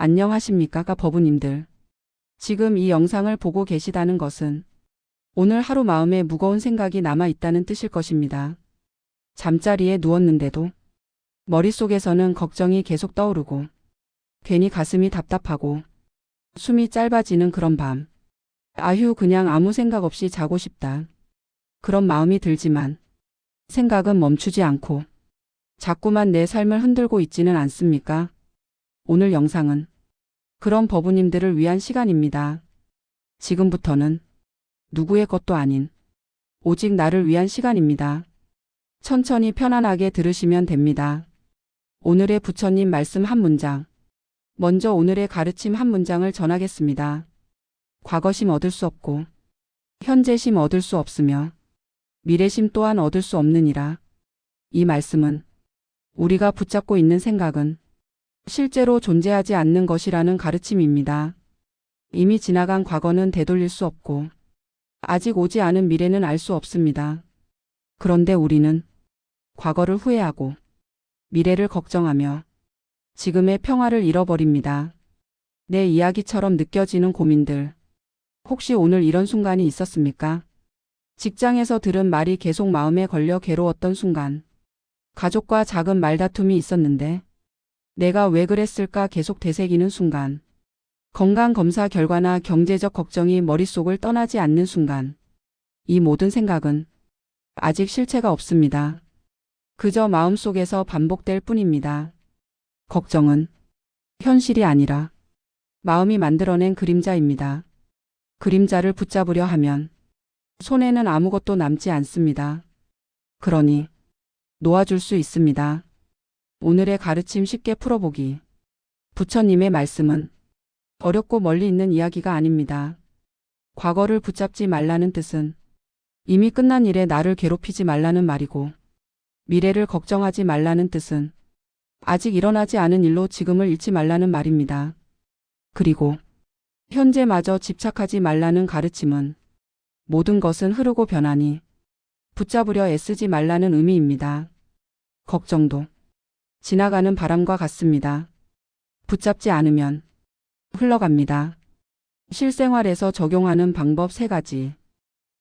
안녕하십니까, 버부님들. 지금 이 영상을 보고 계시다는 것은 오늘 하루 마음에 무거운 생각이 남아 있다는 뜻일 것입니다. 잠자리에 누웠는데도 머릿속에서는 걱정이 계속 떠오르고 괜히 가슴이 답답하고 숨이 짧아지는 그런 밤. 아휴, 그냥 아무 생각 없이 자고 싶다. 그런 마음이 들지만 생각은 멈추지 않고 자꾸만 내 삶을 흔들고 있지는 않습니까? 오늘 영상은 그런 버부님들을 위한 시간입니다. 지금부터는 누구의 것도 아닌 오직 나를 위한 시간입니다. 천천히 편안하게 들으시면 됩니다. 오늘의 부처님 말씀 한 문장. 먼저 오늘의 가르침 한 문장을 전하겠습니다. 과거심 얻을 수 없고 현재심 얻을 수 없으며 미래심 또한 얻을 수 없느니라. 이 말씀은 우리가 붙잡고 있는 생각은 실제로 존재하지 않는 것이라는 가르침입니다. 이미 지나간 과거는 되돌릴 수 없고 아직 오지 않은 미래는 알 수 없습니다. 그런데 우리는 과거를 후회하고 미래를 걱정하며 지금의 평화를 잃어버립니다. 내 이야기처럼 느껴지는 고민들. 혹시 오늘 이런 순간이 있었습니까? 직장에서 들은 말이 계속 마음에 걸려 괴로웠던 순간. 가족과 작은 말다툼이 있었는데 내가 왜 그랬을까 계속 되새기는 순간. 건강검사 결과나 경제적 걱정이 머릿속을 떠나지 않는 순간. 이 모든 생각은 아직 실체가 없습니다. 그저 마음속에서 반복될 뿐입니다. 걱정은 현실이 아니라 마음이 만들어낸 그림자입니다. 그림자를 붙잡으려 하면 손에는 아무것도 남지 않습니다. 그러니 놓아줄 수 있습니다. 오늘의 가르침 쉽게 풀어보기. 부처님의 말씀은 어렵고 멀리 있는 이야기가 아닙니다. 과거를 붙잡지 말라는 뜻은 이미 끝난 일에 나를 괴롭히지 말라는 말이고, 미래를 걱정하지 말라는 뜻은 아직 일어나지 않은 일로 지금을 잃지 말라는 말입니다. 그리고 현재마저 집착하지 말라는 가르침은 모든 것은 흐르고 변하니 붙잡으려 애쓰지 말라는 의미입니다. 걱정도 지나가는 바람과 같습니다. 붙잡지 않으면 흘러갑니다. 실생활에서 적용하는 방법 3가지.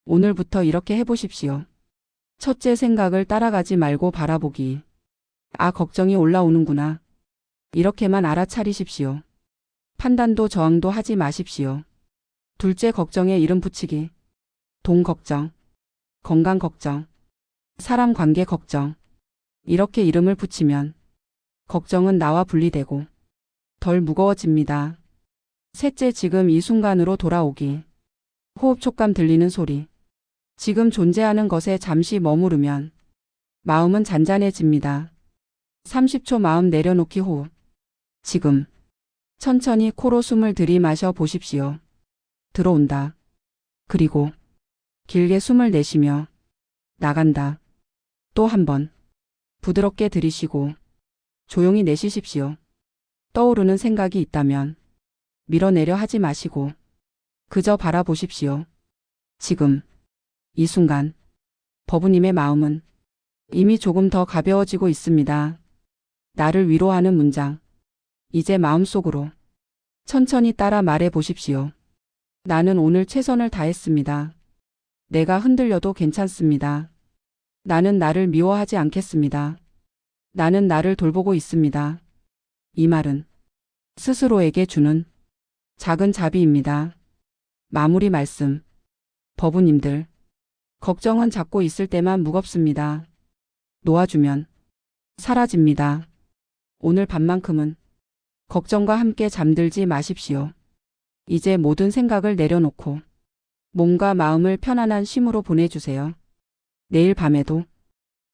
오늘부터 이렇게 해보십시오. 첫째, 생각을 따라가지 말고 바라보기. 아, 걱정이 올라오는구나. 이렇게만 알아차리십시오. 판단도 저항도 하지 마십시오. 둘째, 걱정에 이름 붙이기. 돈 걱정, 건강 걱정, 사람 관계 걱정. 이렇게 이름을 붙이면 걱정은 나와 분리되고 덜 무거워집니다. 셋째, 지금 이 순간으로 돌아오기. 호흡, 촉감, 들리는 소리. 지금 존재하는 것에 잠시 머무르면 마음은 잔잔해집니다. 30초 마음 내려놓기. 호흡. 지금 천천히 코로 숨을 들이마셔 보십시오. 들어온다. 그리고 길게 숨을 내쉬며 나간다. 또 한 번 부드럽게 들이쉬고 조용히 내쉬십시오. 떠오르는 생각이 있다면 밀어내려 하지 마시고 그저 바라보십시오. 지금 이 순간 버부님의 마음은 이미 조금 더 가벼워지고 있습니다. 나를 위로하는 문장. 이제 마음속으로 천천히 따라 말해 보십시오. 나는 오늘 최선을 다했습니다. 내가 흔들려도 괜찮습니다. 나는 나를 미워하지 않겠습니다. 나는 나를 돌보고 있습니다. 이 말은 스스로에게 주는 작은 자비입니다. 마무리 말씀. 버부님들, 걱정은 잡고 있을 때만 무겁습니다. 놓아주면 사라집니다. 오늘 밤만큼은 걱정과 함께 잠들지 마십시오. 이제 모든 생각을 내려놓고 몸과 마음을 편안한 쉼으로 보내주세요. 내일 밤에도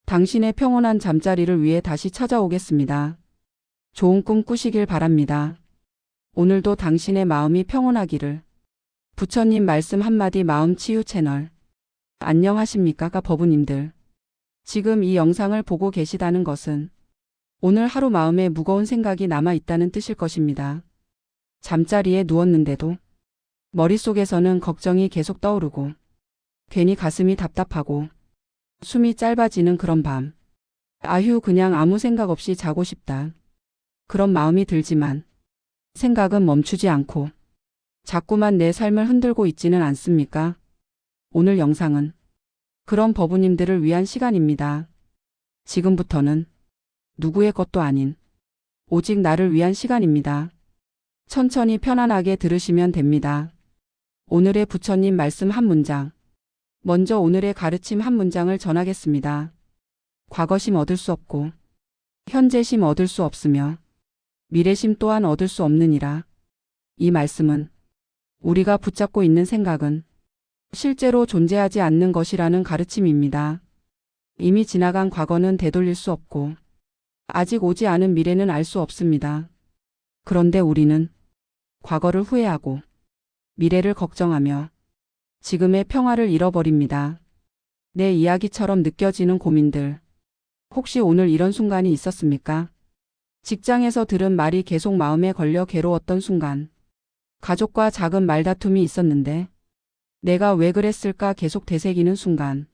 당신의 평온한 잠자리를 위해 다시 찾아오겠습니다. 좋은 꿈 꾸시길 바랍니다. 오늘도 당신의 마음이 평온하기를. 부처님 말씀 한마디 마음치유 채널. 안녕하십니까, 버부님들. 지금 이 영상을 보고 계시다는 것은 오늘 하루 마음에 무거운 생각이 남아 있다는 뜻일 것입니다. 잠자리에 누웠는데도 머릿속에서는 걱정이 계속 떠오르고 괜히 가슴이 답답하고 숨이 짧아지는 그런 밤. 아휴, 그냥 아무 생각 없이 자고 싶다. 그런 마음이 들지만 생각은 멈추지 않고 자꾸만 내 삶을 흔들고 있지는 않습니까? 오늘 영상은 그런 법우님들을 위한 시간입니다. 지금부터는 누구의 것도 아닌 오직 나를 위한 시간입니다. 천천히 편안하게 들으시면 됩니다. 오늘의 부처님 말씀 한 문장. 먼저 오늘의 가르침 한 문장을 전하겠습니다. 과거심 얻을 수 없고 현재심 얻을 수 없으며 미래심 또한 얻을 수 없느니라. 이 말씀은 우리가 붙잡고 있는 생각은 실제로 존재하지 않는 것이라는 가르침입니다. 이미 지나간 과거는 되돌릴 수 없고 아직 오지 않은 미래는 알 수 없습니다. 그런데 우리는 과거를 후회하고 미래를 걱정하며 지금의 평화를 잃어버립니다. 내 이야기처럼 느껴지는 고민들. 혹시 오늘 이런 순간이 있었습니까? 직장에서 들은 말이 계속 마음에 걸려 괴로웠던 순간. 가족과 작은 말다툼이 있었는데 내가 왜 그랬을까 계속 되새기는 순간.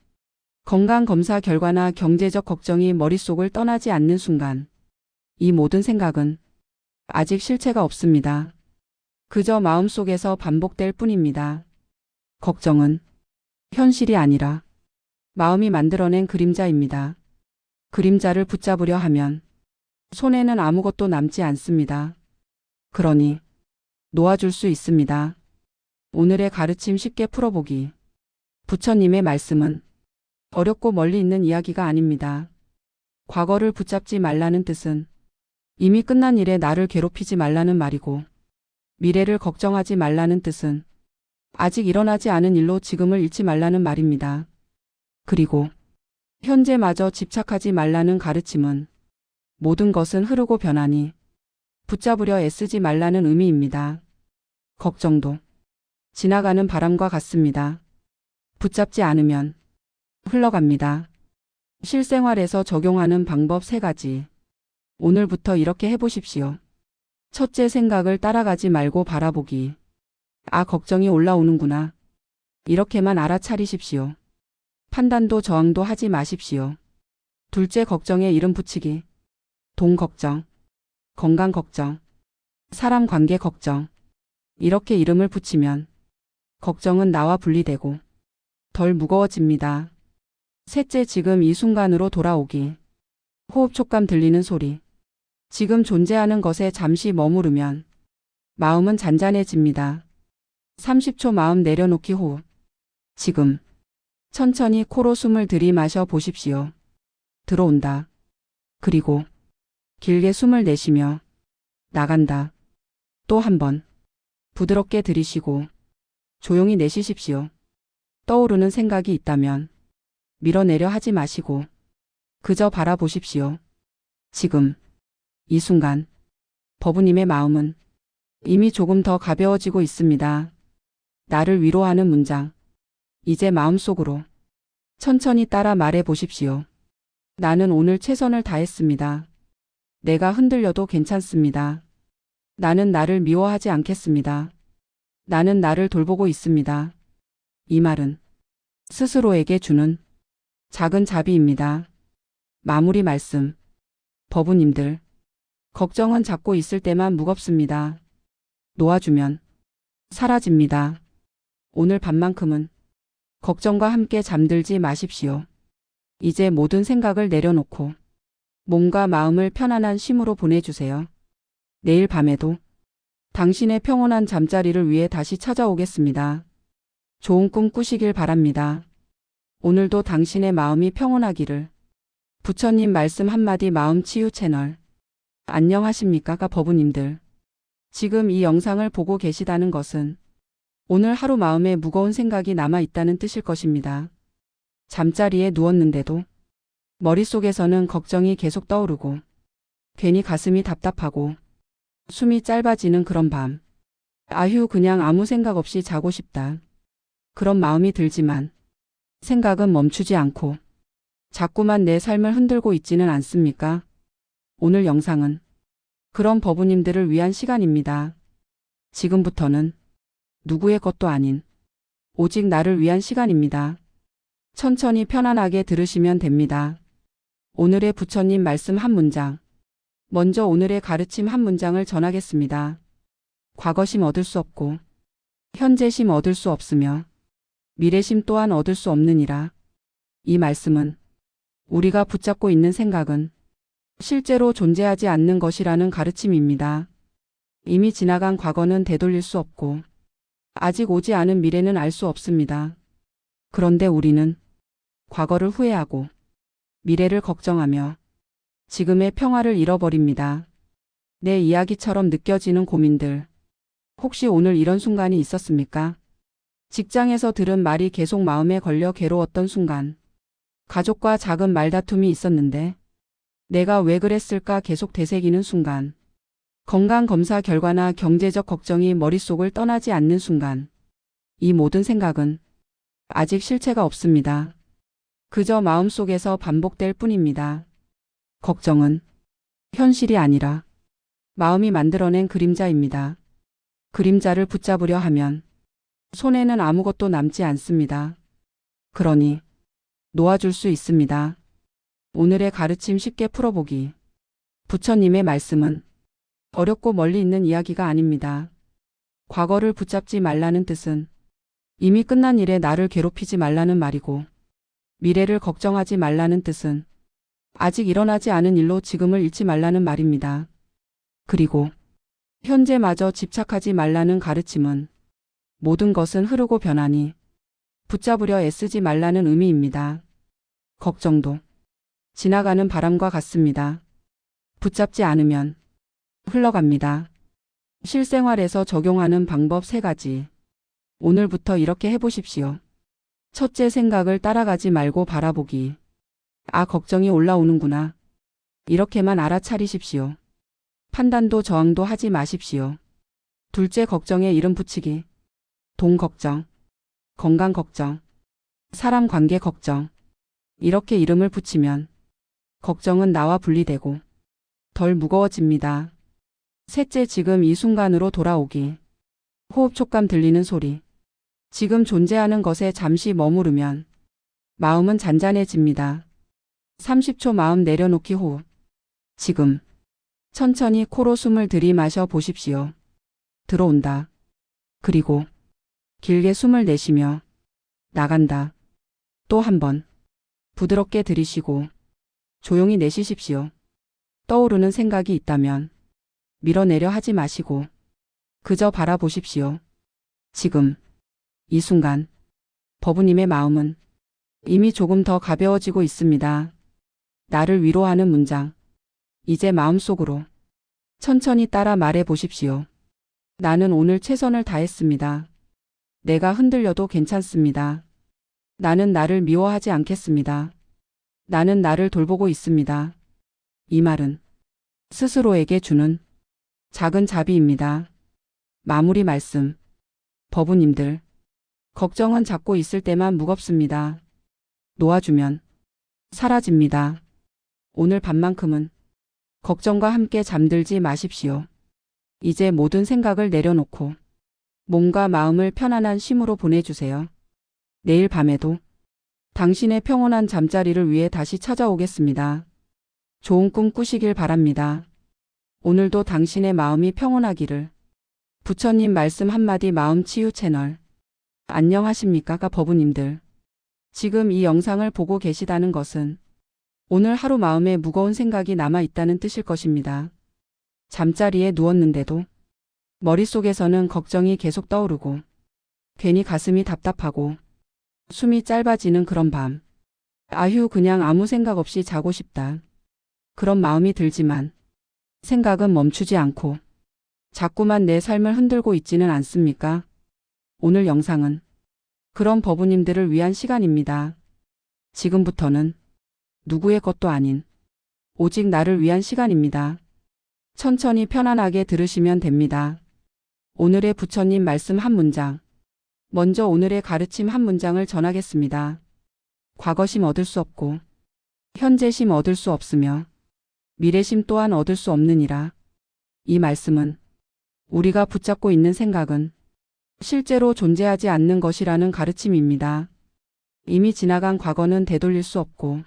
건강검사 결과나 경제적 걱정이 머릿속을 떠나지 않는 순간. 이 모든 생각은 아직 실체가 없습니다. 그저 마음속에서 반복될 뿐입니다. 걱정은 현실이 아니라 마음이 만들어낸 그림자입니다. 그림자를 붙잡으려 하면 손에는 아무것도 남지 않습니다. 그러니 놓아줄 수 있습니다. 오늘의 가르침 쉽게 풀어보기. 부처님의 말씀은 어렵고 멀리 있는 이야기가 아닙니다. 과거를 붙잡지 말라는 뜻은 이미 끝난 일에 나를 괴롭히지 말라는 말이고, 미래를 걱정하지 말라는 뜻은 아직 일어나지 않은 일로 지금을 잃지 말라는 말입니다. 그리고 현재마저 집착하지 말라는 가르침은 모든 것은 흐르고 변하니 붙잡으려 애쓰지 말라는 의미입니다. 걱정도 지나가는 바람과 같습니다. 붙잡지 않으면 흘러갑니다. 실생활에서 적용하는 방법 3가지. 오늘부터 이렇게 해보십시오. 첫째, 생각을 따라가지 말고 바라보기. 아, 걱정이 올라오는구나. 이렇게만 알아차리십시오. 판단도 저항도 하지 마십시오. 둘째, 걱정에 이름 붙이기. 돈 걱정, 건강 걱정, 사람 관계 걱정. 이렇게 이름을 붙이면 걱정은 나와 분리되고 덜 무거워집니다. 셋째, 지금 이 순간으로 돌아오기. 호흡 촉감 들리는 소리. 지금 존재하는 것에 잠시 머무르면 마음은 잔잔해집니다. 30초 마음 내려놓기. 호흡. 지금 천천히 코로 숨을 들이마셔 보십시오. 들어온다. 그리고 길게 숨을 내쉬며 나간다. 또 한 번 부드럽게 들이쉬고 조용히 내쉬십시오. 떠오르는 생각이 있다면 밀어내려 하지 마시고 그저 바라보십시오. 지금 이 순간 법우님의 마음은 이미 조금 더 가벼워지고 있습니다. 나를 위로하는 문장. 이제 마음속으로 천천히 따라 말해 보십시오. 나는 오늘 최선을 다했습니다. 내가 흔들려도 괜찮습니다. 나는 나를 미워하지 않겠습니다. 나는 나를 돌보고 있습니다. 이 말은 스스로에게 주는 작은 자비입니다. 마무리 말씀. 법우님들, 걱정은 잡고 있을 때만 무겁습니다. 놓아주면 사라집니다. 오늘 밤만큼은 걱정과 함께 잠들지 마십시오. 이제 모든 생각을 내려놓고 몸과 마음을 편안한 쉼으로 보내주세요. 내일 밤에도 당신의 평온한 잠자리를 위해 다시 찾아오겠습니다. 좋은 꿈 꾸시길 바랍니다. 오늘도 당신의 마음이 평온하기를. 부처님 말씀 한마디 마음 치유 채널. 안녕하십니까 법우님들. 지금 이 영상을 보고 계시다는 것은 오늘 하루 마음에 무거운 생각이 남아 있다는 뜻일 것입니다. 잠자리에 누웠는데도 머릿속에서는 걱정이 계속 떠오르고 괜히 가슴이 답답하고 숨이 짧아지는 그런 밤. 아휴, 그냥 아무 생각 없이 자고 싶다. 그런 마음이 들지만 생각은 멈추지 않고 자꾸만 내 삶을 흔들고 있지는 않습니까? 오늘 영상은 그런 법우님들을 위한 시간입니다. 지금부터는 누구의 것도 아닌 오직 나를 위한 시간입니다. 천천히 편안하게 들으시면 됩니다. 오늘의 부처님 말씀 한 문장. 먼저 오늘의 가르침 한 문장을 전하겠습니다. 과거심 얻을 수 없고 현재심 얻을 수 없으며 미래심 또한 얻을 수 없느니라. 이 말씀은 우리가 붙잡고 있는 생각은 실제로 존재하지 않는 것이라는 가르침입니다. 이미 지나간 과거는 되돌릴 수 없고 아직 오지 않은 미래는 알 수 없습니다. 그런데 우리는 과거를 후회하고 미래를 걱정하며 지금의 평화를 잃어버립니다. 내 이야기처럼 느껴지는 고민들, 혹시 오늘 이런 순간이 있었습니까? 직장에서 들은 말이 계속 마음에 걸려 괴로웠던 순간, 가족과 작은 말다툼이 있었는데 내가 왜 그랬을까 계속 되새기는 순간, 건강검사 결과나 경제적 걱정이 머릿속을 떠나지 않는 순간, 이 모든 생각은 아직 실체가 없습니다. 그저 마음속에서 반복될 뿐입니다. 걱정은 현실이 아니라 마음이 만들어낸 그림자입니다. 그림자를 붙잡으려 하면 손에는 아무것도 남지 않습니다. 그러니 놓아줄 수 있습니다. 오늘의 가르침 쉽게 풀어보기. 부처님의 말씀은 어렵고 멀리 있는 이야기가 아닙니다. 과거를 붙잡지 말라는 뜻은 이미 끝난 일에 나를 괴롭히지 말라는 말이고, 미래를 걱정하지 말라는 뜻은 아직 일어나지 않은 일로 지금을 잃지 말라는 말입니다. 그리고 현재마저 집착하지 말라는 가르침은 모든 것은 흐르고 변하니 붙잡으려 애쓰지 말라는 의미입니다. 걱정도 지나가는 바람과 같습니다. 붙잡지 않으면 흘러갑니다. 실생활에서 적용하는 방법 3가지. 오늘부터 이렇게 해보십시오. 첫째, 생각을 따라가지 말고 바라보기. 아, 걱정이 올라오는구나. 이렇게만 알아차리십시오. 판단도 저항도 하지 마십시오. 둘째, 걱정에 이름 붙이기. 돈 걱정, 건강 걱정, 사람 관계 걱정. 이렇게 이름을 붙이면 걱정은 나와 분리되고 덜 무거워집니다. 셋째, 지금 이 순간으로 돌아오기. 호흡 촉감 들리는 소리. 지금 존재하는 것에 잠시 머무르면 마음은 잔잔해집니다. 30초 마음 내려놓기 호흡. 지금 천천히 코로 숨을 들이마셔 보십시오. 들어온다. 그리고 길게 숨을 내쉬며 나간다. 또 한 번 부드럽게 들이쉬고 조용히 내쉬십시오. 떠오르는 생각이 있다면 밀어내려 하지 마시고 그저 바라보십시오. 지금 이 순간 버부님의 마음은 이미 조금 더 가벼워지고 있습니다. 나를 위로하는 문장. 이제 마음속으로 천천히 따라 말해 보십시오. 나는 오늘 최선을 다했습니다. 내가 흔들려도 괜찮습니다. 나는 나를 미워하지 않겠습니다. 나는 나를 돌보고 있습니다. 이 말은 스스로에게 주는 작은 자비입니다. 마무리 말씀. 버부님들, 걱정은 잡고 있을 때만 무겁습니다. 놓아주면 사라집니다. 오늘 밤만큼은 걱정과 함께 잠들지 마십시오. 이제 모든 생각을 내려놓고 몸과 마음을 편안한 쉼으로 보내주세요. 내일 밤에도 당신의 평온한 잠자리를 위해 다시 찾아오겠습니다. 좋은 꿈 꾸시길 바랍니다. 오늘도 당신의 마음이 평온하기를. 부처님 말씀 한마디 마음 치유 채널. 안녕하십니까 버부님들. 지금 이 영상을 보고 계시다는 것은 오늘 하루 마음에 무거운 생각이 남아 있다는 뜻일 것입니다. 잠자리에 누웠는데도 머릿속에서는 걱정이 계속 떠오르고 괜히 가슴이 답답하고 숨이 짧아지는 그런 밤. 아휴, 그냥 아무 생각 없이 자고 싶다. 그런 마음이 들지만 생각은 멈추지 않고 자꾸만 내 삶을 흔들고 있지는 않습니까? 오늘 영상은 그런 버부님들을 위한 시간입니다. 지금부터는 누구의 것도 아닌 오직 나를 위한 시간입니다. 천천히 편안하게 들으시면 됩니다. 오늘의 부처님 말씀 한 문장. 먼저 오늘의 가르침 한 문장을 전하겠습니다. 과거심 얻을 수 없고 현재심 얻을 수 없으며 미래심 또한 얻을 수 없느니라. 이 말씀은 우리가 붙잡고 있는 생각은 실제로 존재하지 않는 것이라는 가르침입니다. 이미 지나간 과거는 되돌릴 수 없고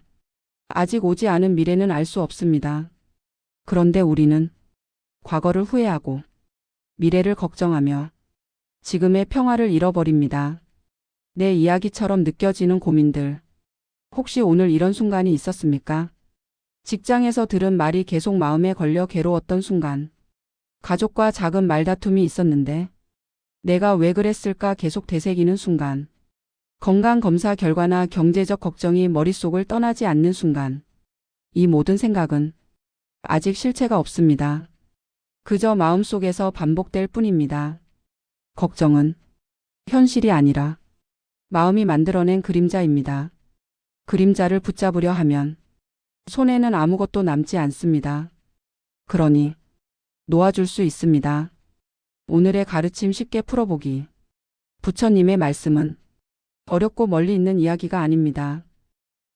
아직 오지 않은 미래는 알 수 없습니다. 그런데 우리는 과거를 후회하고 미래를 걱정하며 지금의 평화를 잃어버립니다. 내 이야기처럼 느껴지는 고민들. 혹시 오늘 이런 순간이 있었습니까? 직장에서 들은 말이 계속 마음에 걸려 괴로웠던 순간. 가족과 작은 말다툼이 있었는데 내가 왜 그랬을까 계속 되새기는 순간. 건강검사 결과나 경제적 걱정이 머릿속을 떠나지 않는 순간. 이 모든 생각은 아직 실체가 없습니다. 그저 마음속에서 반복될 뿐입니다. 걱정은 현실이 아니라 마음이 만들어낸 그림자입니다. 그림자를 붙잡으려 하면 손에는 아무것도 남지 않습니다. 그러니 놓아줄 수 있습니다. 오늘의 가르침 쉽게 풀어보기. 부처님의 말씀은 어렵고 멀리 있는 이야기가 아닙니다.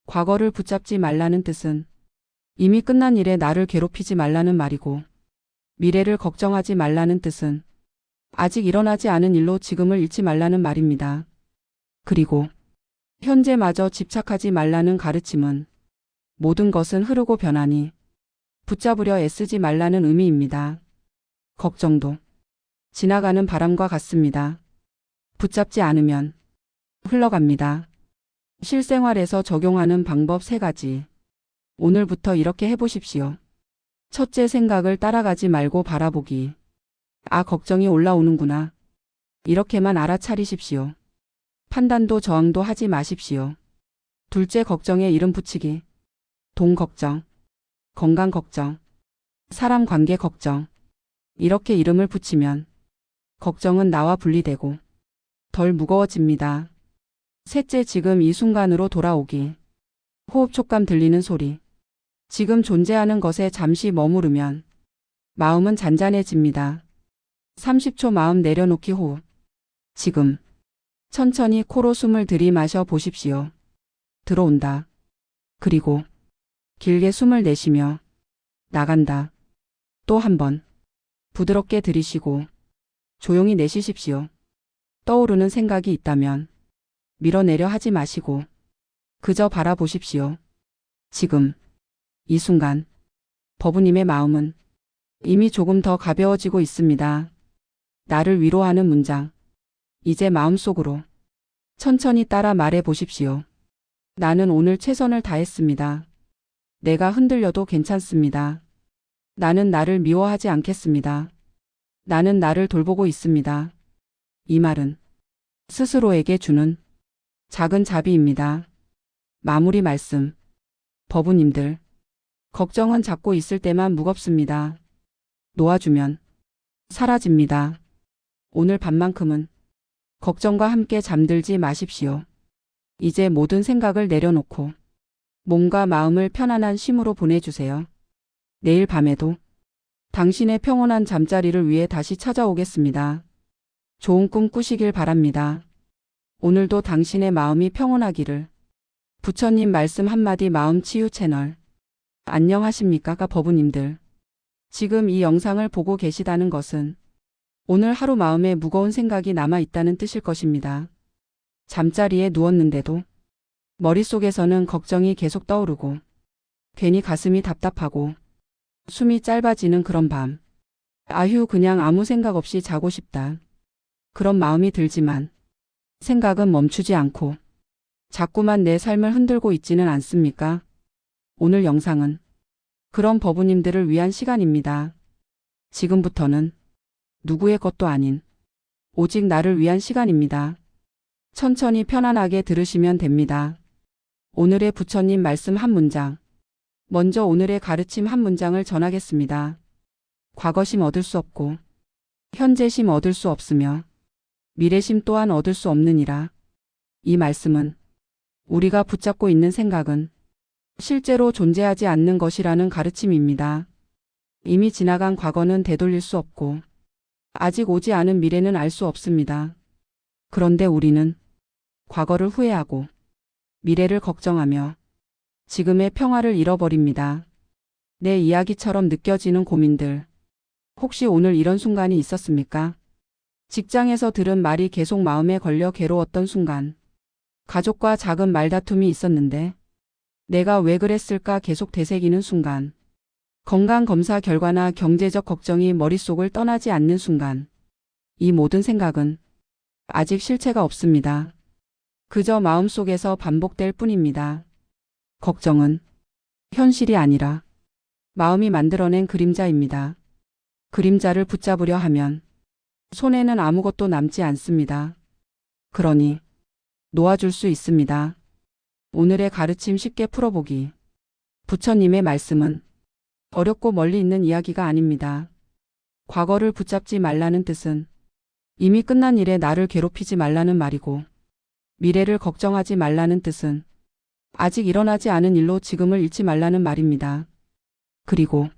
과거를 붙잡지 말라는 뜻은 이미 끝난 일에 나를 괴롭히지 말라는 말이고, 미래를 걱정하지 말라는 뜻은 아직 일어나지 않은 일로 지금을 잃지 말라는 말입니다. 그리고 현재마저 집착하지 말라는 가르침은 모든 것은 흐르고 변하니 붙잡으려 애쓰지 말라는 의미입니다. 걱정도 지나가는 바람과 같습니다. 붙잡지 않으면 흘러갑니다. 실생활에서 적용하는 방법 3가지. 오늘부터 이렇게 해보십시오. 첫째, 생각을 따라가지 말고 바라보기. 아, 걱정이 올라오는구나. 이렇게만 알아차리십시오. 판단도 저항도 하지 마십시오. 둘째, 걱정에 이름 붙이기. 돈 걱정, 건강 걱정, 사람 관계 걱정. 이렇게 이름을 붙이면 걱정은 나와 분리되고 덜 무거워집니다. 셋째, 지금 이 순간으로 돌아오기. 호흡 촉감 들리는 소리. 지금 존재하는 것에 잠시 머무르면 마음은 잔잔해집니다. 30초 마음 내려놓기 호흡. 지금 천천히 코로 숨을 들이마셔 보십시오. 들어온다. 그리고 길게 숨을 내쉬며 나간다. 또 한 번 부드럽게 들이쉬고 조용히 내쉬십시오. 떠오르는 생각이 있다면 밀어내려 하지 마시고 그저 바라보십시오. 지금 이 순간 버부님의 마음은 이미 조금 더 가벼워지고 있습니다. 나를 위로하는 문장. 이제 마음속으로 천천히 따라 말해 보십시오. 나는 오늘 최선을 다했습니다. 내가 흔들려도 괜찮습니다. 나는 나를 미워하지 않겠습니다. 나는 나를 돌보고 있습니다. 이 말은 스스로에게 주는 작은 자비입니다. 마무리 말씀. 버부님들, 걱정은 잡고 있을 때만 무겁습니다. 놓아주면 사라집니다. 오늘 밤만큼은 걱정과 함께 잠들지 마십시오. 이제 모든 생각을 내려놓고 몸과 마음을 편안한 쉼으로 보내주세요. 내일 밤에도 당신의 평온한 잠자리를 위해 다시 찾아오겠습니다. 좋은 꿈 꾸시길 바랍니다. 오늘도 당신의 마음이 평온하기를. 부처님 말씀 한마디 마음 치유 채널. 안녕하십니까 버부님들. 지금 이 영상을 보고 계시다는 것은 오늘 하루 마음에 무거운 생각이 남아 있다는 뜻일 것입니다. 잠자리에 누웠는데도 머릿속에서는 걱정이 계속 떠오르고 괜히 가슴이 답답하고 숨이 짧아지는 그런 밤. 아휴, 그냥 아무 생각 없이 자고 싶다. 그런 마음이 들지만 생각은 멈추지 않고 자꾸만 내 삶을 흔들고 있지는 않습니까? 오늘 영상은 그런 버부님들을 위한 시간입니다. 지금부터는 누구의 것도 아닌 오직 나를 위한 시간입니다. 천천히 편안하게 들으시면 됩니다. 오늘의 부처님 말씀 한 문장. 먼저 오늘의 가르침 한 문장을 전하겠습니다. 과거심 얻을 수 없고 현재심 얻을 수 없으며 미래심 또한 얻을 수 없느니라. 이 말씀은 우리가 붙잡고 있는 생각은 실제로 존재하지 않는 것이라는 가르침입니다. 이미 지나간 과거는 되돌릴 수 없고 아직 오지 않은 미래는 알 수 없습니다. 그런데 우리는 과거를 후회하고 미래를 걱정하며 지금의 평화를 잃어버립니다. 내 이야기처럼 느껴지는 고민들. 혹시 오늘 이런 순간이 있었습니까? 직장에서 들은 말이 계속 마음에 걸려 괴로웠던 순간. 가족과 작은 말다툼이 있었는데 내가 왜 그랬을까 계속 되새기는 순간. 건강검사 결과나 경제적 걱정이 머릿속을 떠나지 않는 순간, 이 모든 생각은 아직 실체가 없습니다. 그저 마음속에서 반복될 뿐입니다. 걱정은 현실이 아니라 마음이 만들어낸 그림자입니다. 그림자를 붙잡으려 하면 손에는 아무것도 남지 않습니다. 그러니 놓아줄 수 있습니다. 오늘의 가르침 쉽게 풀어보기. 부처님의 말씀은 어렵고 멀리 있는 이야기가 아닙니다. 과거를 붙잡지 말라는 뜻은 이미 끝난 일에 나를 괴롭히지 말라는 말이고, 미래를 걱정하지 말라는 뜻은 아직 일어나지 않은 일로 지금을 잃지 말라는 말입니다. 그리고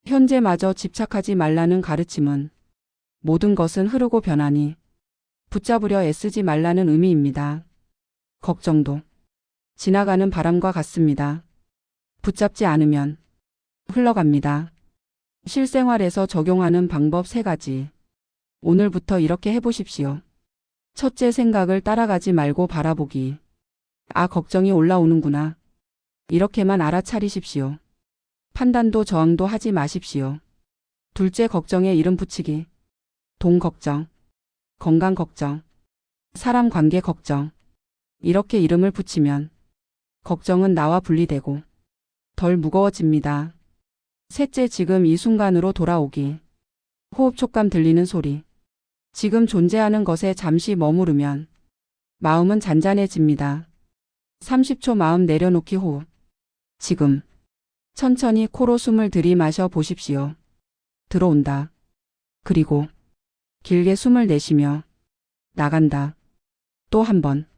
현재마저 집착하지 말라는 가르침은 모든 것은 흐르고 변하니 붙잡으려 애쓰지 말라는 의미입니다. 걱정도 지나가는 바람과 같습니다. 붙잡지 않으면 흘러갑니다. 실생활에서 적용하는 방법 3가지. 오늘부터 이렇게 해보십시오. 첫째, 생각을 따라가지 말고 바라보기. 아, 걱정이 올라오는구나. 이렇게만 알아차리십시오. 판단도 저항도 하지 마십시오. 둘째, 걱정에 이름 붙이기. 돈 걱정, 건강 걱정, 사람 관계 걱정. 이렇게 이름을 붙이면 걱정은 나와 분리되고 덜 무거워집니다. 셋째, 지금 이 순간으로 돌아오기. 호흡 촉감 들리는 소리. 지금 존재하는 것에 잠시 머무르면 마음은 잔잔해집니다. 30초 마음 내려놓기 호흡. 지금 천천히 코로 숨을 들이마셔 보십시오. 들어온다. 그리고 길게 숨을 내쉬며 나간다. 또 한 번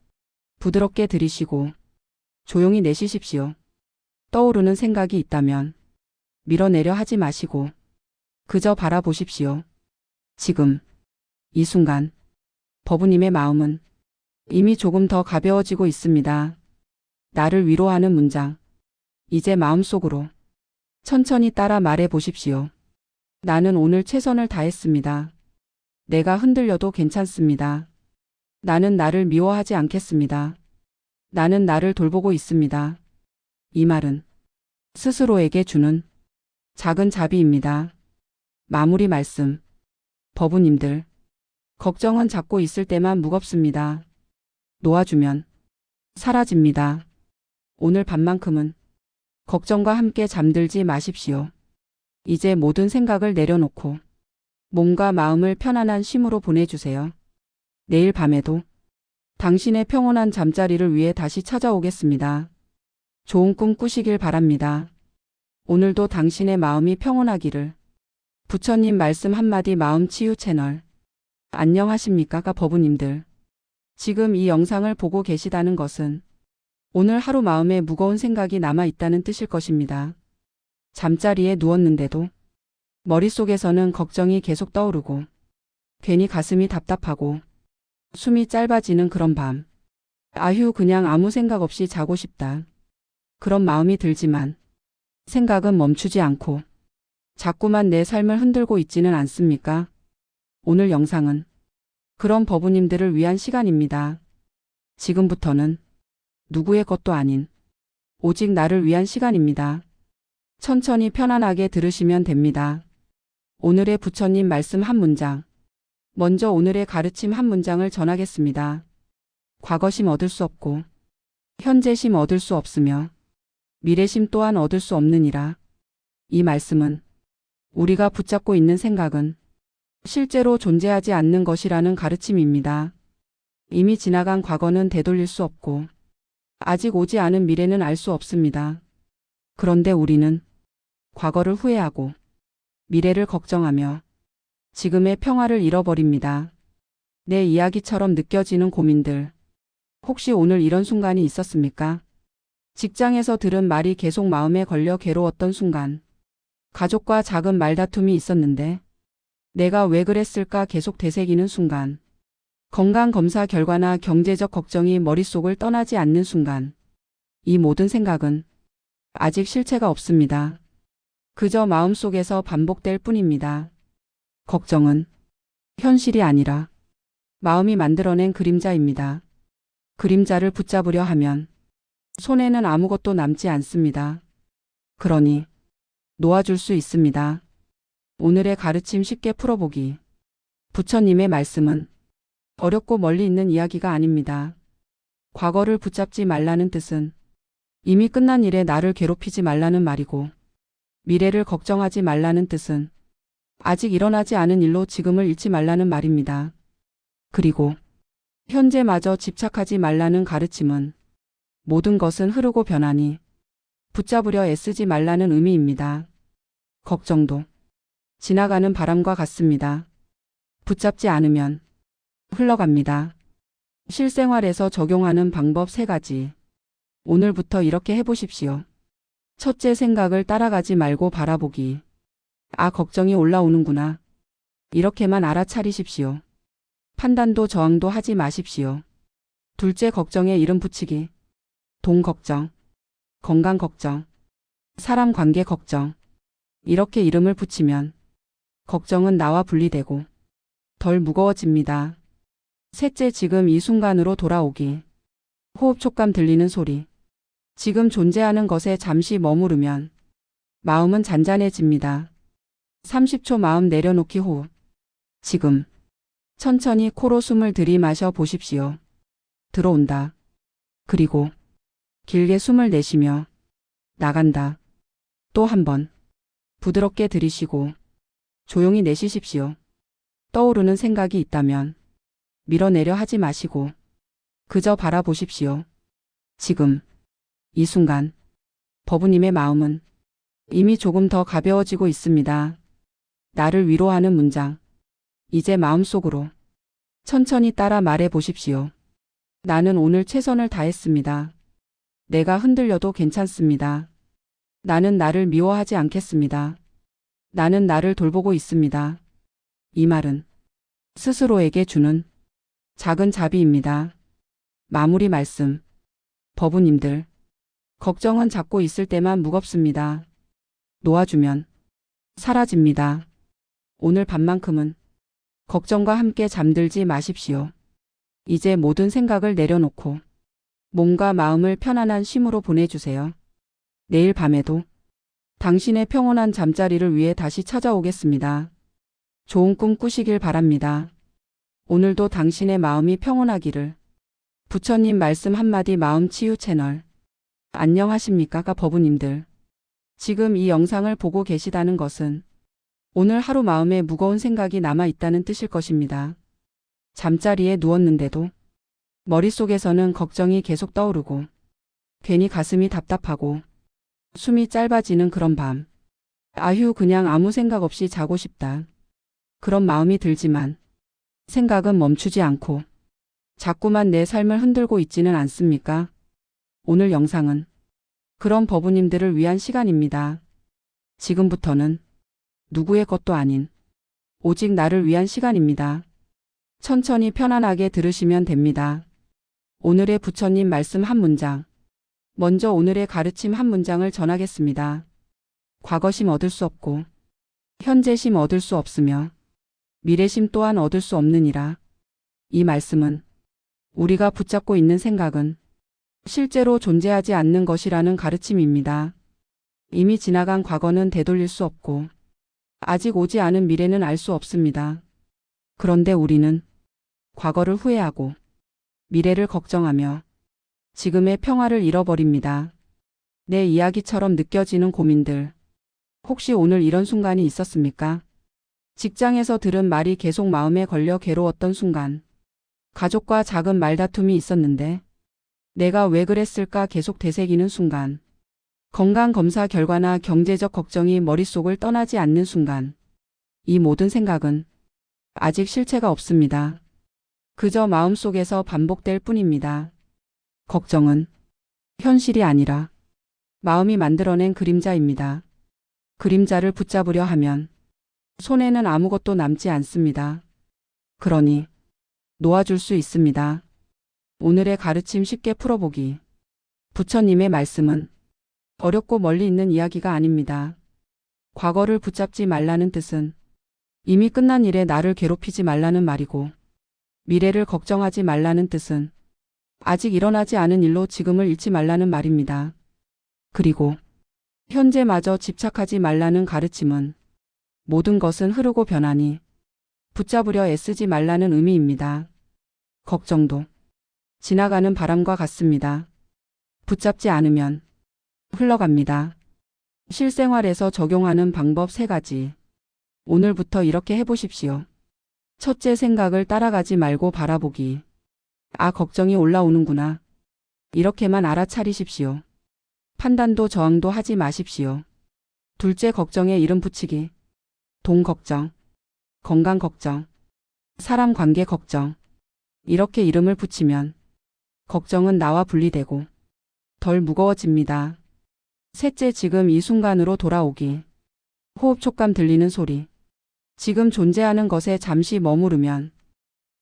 부드럽게 들이쉬고 조용히 내쉬십시오. 떠오르는 생각이 있다면 밀어내려 하지 마시고 그저 바라보십시오. 지금 이 순간 법우님의 마음은 이미 조금 더 가벼워지고 있습니다. 나를 위로하는 문장. 이제 마음속으로 천천히 따라 말해 보십시오. 나는 오늘 최선을 다했습니다. 내가 흔들려도 괜찮습니다. 나는 나를 미워하지 않겠습니다. 나는 나를 돌보고 있습니다. 이 말은 스스로에게 주는 작은 자비입니다. 마무리 말씀. 법우님들, 걱정은 잡고 있을 때만 무겁습니다. 놓아주면 사라집니다. 오늘 밤만큼은 걱정과 함께 잠들지 마십시오. 이제 모든 생각을 내려놓고 몸과 마음을 편안한 쉼으로 보내주세요. 내일 밤에도 당신의 평온한 잠자리를 위해 다시 찾아오겠습니다. 좋은 꿈 꾸시길 바랍니다. 오늘도 당신의 마음이 평온하기를. 부처님 말씀 한마디 마음 치유 채널. 안녕하십니까 법우님들. 지금 이 영상을 보고 계시다는 것은 오늘 하루 마음에 무거운 생각이 남아 있다는 뜻일 것입니다. 잠자리에 누웠는데도 머릿속에서는 걱정이 계속 떠오르고 괜히 가슴이 답답하고 숨이 짧아지는 그런 밤. 아휴, 그냥 아무 생각 없이 자고 싶다. 그런 마음이 들지만 생각은 멈추지 않고 자꾸만 내 삶을 흔들고 있지는 않습니까? 오늘 영상은 그런 법우님들을 위한 시간입니다. 지금부터는 누구의 것도 아닌 오직 나를 위한 시간입니다. 천천히 편안하게 들으시면 됩니다. 오늘의 부처님 말씀 한 문장. 먼저 오늘의 가르침 한 문장을 전하겠습니다. 과거심 얻을 수 없고 현재심 얻을 수 없으며 미래심 또한 얻을 수 없느니라. 이 말씀은 우리가 붙잡고 있는 생각은 실제로 존재하지 않는 것이라는 가르침입니다. 이미 지나간 과거는 되돌릴 수 없고 아직 오지 않은 미래는 알 수 없습니다. 그런데 우리는 과거를 후회하고 미래를 걱정하며 지금의 평화를 잃어버립니다. 내 이야기처럼 느껴지는 고민들. 혹시 오늘 이런 순간이 있었습니까? 직장에서 들은 말이 계속 마음에 걸려 괴로웠던 순간. 가족과 작은 말다툼이 있었는데 내가 왜 그랬을까 계속 되새기는 순간. 건강검사 결과나 경제적 걱정이 머릿속을 떠나지 않는 순간. 이 모든 생각은 아직 실체가 없습니다. 그저 마음속에서 반복될 뿐입니다. 걱정은 현실이 아니라 마음이 만들어낸 그림자입니다. 그림자를 붙잡으려 하면 손에는 아무것도 남지 않습니다. 그러니 놓아줄 수 있습니다. 오늘의 가르침 쉽게 풀어보기. 부처님의 말씀은 어렵고 멀리 있는 이야기가 아닙니다. 과거를 붙잡지 말라는 뜻은 이미 끝난 일에 나를 괴롭히지 말라는 말이고, 미래를 걱정하지 말라는 뜻은 아직 일어나지 않은 일로 지금을 잃지 말라는 말입니다. 그리고 현재마저 집착하지 말라는 가르침은 모든 것은 흐르고 변하니 붙잡으려 애쓰지 말라는 의미입니다. 걱정도 지나가는 바람과 같습니다. 붙잡지 않으면 흘러갑니다. 실생활에서 적용하는 방법 3가지. 오늘부터 이렇게 해보십시오. 첫째, 생각을 따라가지 말고 바라보기. 아, 걱정이 올라오는구나. 이렇게만 알아차리십시오. 판단도 저항도 하지 마십시오. 둘째, 걱정에 이름 붙이기. 돈 걱정, 건강 걱정, 사람 관계 걱정. 이렇게 이름을 붙이면 걱정은 나와 분리되고 덜 무거워집니다. 셋째, 지금 이 순간으로 돌아오기. 호흡 촉감 들리는 소리. 지금 존재하는 것에 잠시 머무르면 마음은 잔잔해집니다. 30초 마음 내려놓기 호흡. 지금 천천히 코로 숨을 들이마셔 보십시오. 들어온다. 그리고 길게 숨을 내쉬며 나간다. 또 한 번 부드럽게 들이쉬고 조용히 내쉬십시오. 떠오르는 생각이 있다면 밀어내려 하지 마시고 그저 바라보십시오. 지금 이 순간 법우님의 마음은 이미 조금 더 가벼워지고 있습니다. 나를 위로하는 문장. 이제 마음속으로 천천히 따라 말해 보십시오. 나는 오늘 최선을 다했습니다. 내가 흔들려도 괜찮습니다. 나는 나를 미워하지 않겠습니다. 나는 나를 돌보고 있습니다. 이 말은 스스로에게 주는 작은 자비입니다. 마무리 말씀. 법우님들, 걱정은 잡고 있을 때만 무겁습니다. 놓아주면 사라집니다. 오늘 밤만큼은 걱정과 함께 잠들지 마십시오. 이제 모든 생각을 내려놓고 몸과 마음을 편안한 쉼으로 보내주세요. 내일 밤에도 당신의 평온한 잠자리를 위해 다시 찾아오겠습니다. 좋은 꿈 꾸시길 바랍니다. 오늘도 당신의 마음이 평온하기를. 부처님 말씀 한마디 마음 치유 채널. 안녕하십니까 법우님들. 지금 이 영상을 보고 계시다는 것은 오늘 하루 마음에 무거운 생각이 남아 있다는 뜻일 것입니다. 잠자리에 누웠는데도 머릿속에서는 걱정이 계속 떠오르고 괜히 가슴이 답답하고 숨이 짧아지는 그런 밤. 아휴, 그냥 아무 생각 없이 자고 싶다. 그런 마음이 들지만 생각은 멈추지 않고 자꾸만 내 삶을 흔들고 있지는 않습니까? 오늘 영상은 그런 법우님들을 위한 시간입니다. 지금부터는 누구의 것도 아닌 오직 나를 위한 시간입니다. 천천히 편안하게 들으시면 됩니다. 오늘의 부처님 말씀 한 문장. 먼저 오늘의 가르침 한 문장을 전하겠습니다. 과거심 얻을 수 없고 현재심 얻을 수 없으며 미래심 또한 얻을 수 없느니라. 이 말씀은 우리가 붙잡고 있는 생각은 실제로 존재하지 않는 것이라는 가르침입니다. 이미 지나간 과거는 되돌릴 수 없고 아직 오지 않은 미래는 알 수 없습니다. 그런데 우리는 과거를 후회하고 미래를 걱정하며 지금의 평화를 잃어버립니다. 내 이야기처럼 느껴지는 고민들. 혹시 오늘 이런 순간이 있었습니까? 직장에서 들은 말이 계속 마음에 걸려 괴로웠던 순간. 가족과 작은 말다툼이 있었는데 내가 왜 그랬을까 계속 되새기는 순간. 건강검사 결과나 경제적 걱정이 머릿속을 떠나지 않는 순간. 이 모든 생각은 아직 실체가 없습니다. 그저 마음속에서 반복될 뿐입니다. 걱정은 현실이 아니라 마음이 만들어낸 그림자입니다. 그림자를 붙잡으려 하면 손에는 아무것도 남지 않습니다. 그러니 놓아줄 수 있습니다. 오늘의 가르침 쉽게 풀어보기. 부처님의 말씀은 어렵고 멀리 있는 이야기가 아닙니다. 과거를 붙잡지 말라는 뜻은 이미 끝난 일에 나를 괴롭히지 말라는 말이고, 미래를 걱정하지 말라는 뜻은 아직 일어나지 않은 일로 지금을 잃지 말라는 말입니다. 그리고 현재마저 집착하지 말라는 가르침은 모든 것은 흐르고 변하니 붙잡으려 애쓰지 말라는 의미입니다. 걱정도 지나가는 바람과 같습니다. 붙잡지 않으면 흘러갑니다. 실생활에서 적용하는 방법 3가지. 오늘부터 이렇게 해보십시오. 첫째, 생각을 따라가지 말고 바라보기. 아, 걱정이 올라오는구나. 이렇게만 알아차리십시오. 판단도 저항도 하지 마십시오. 둘째, 걱정에 이름 붙이기. 돈 걱정, 건강 걱정, 사람 관계 걱정. 이렇게 이름을 붙이면 걱정은 나와 분리되고 덜 무거워집니다. 셋째, 지금 이 순간으로 돌아오기. 호흡 촉감 들리는 소리. 지금 존재하는 것에 잠시 머무르면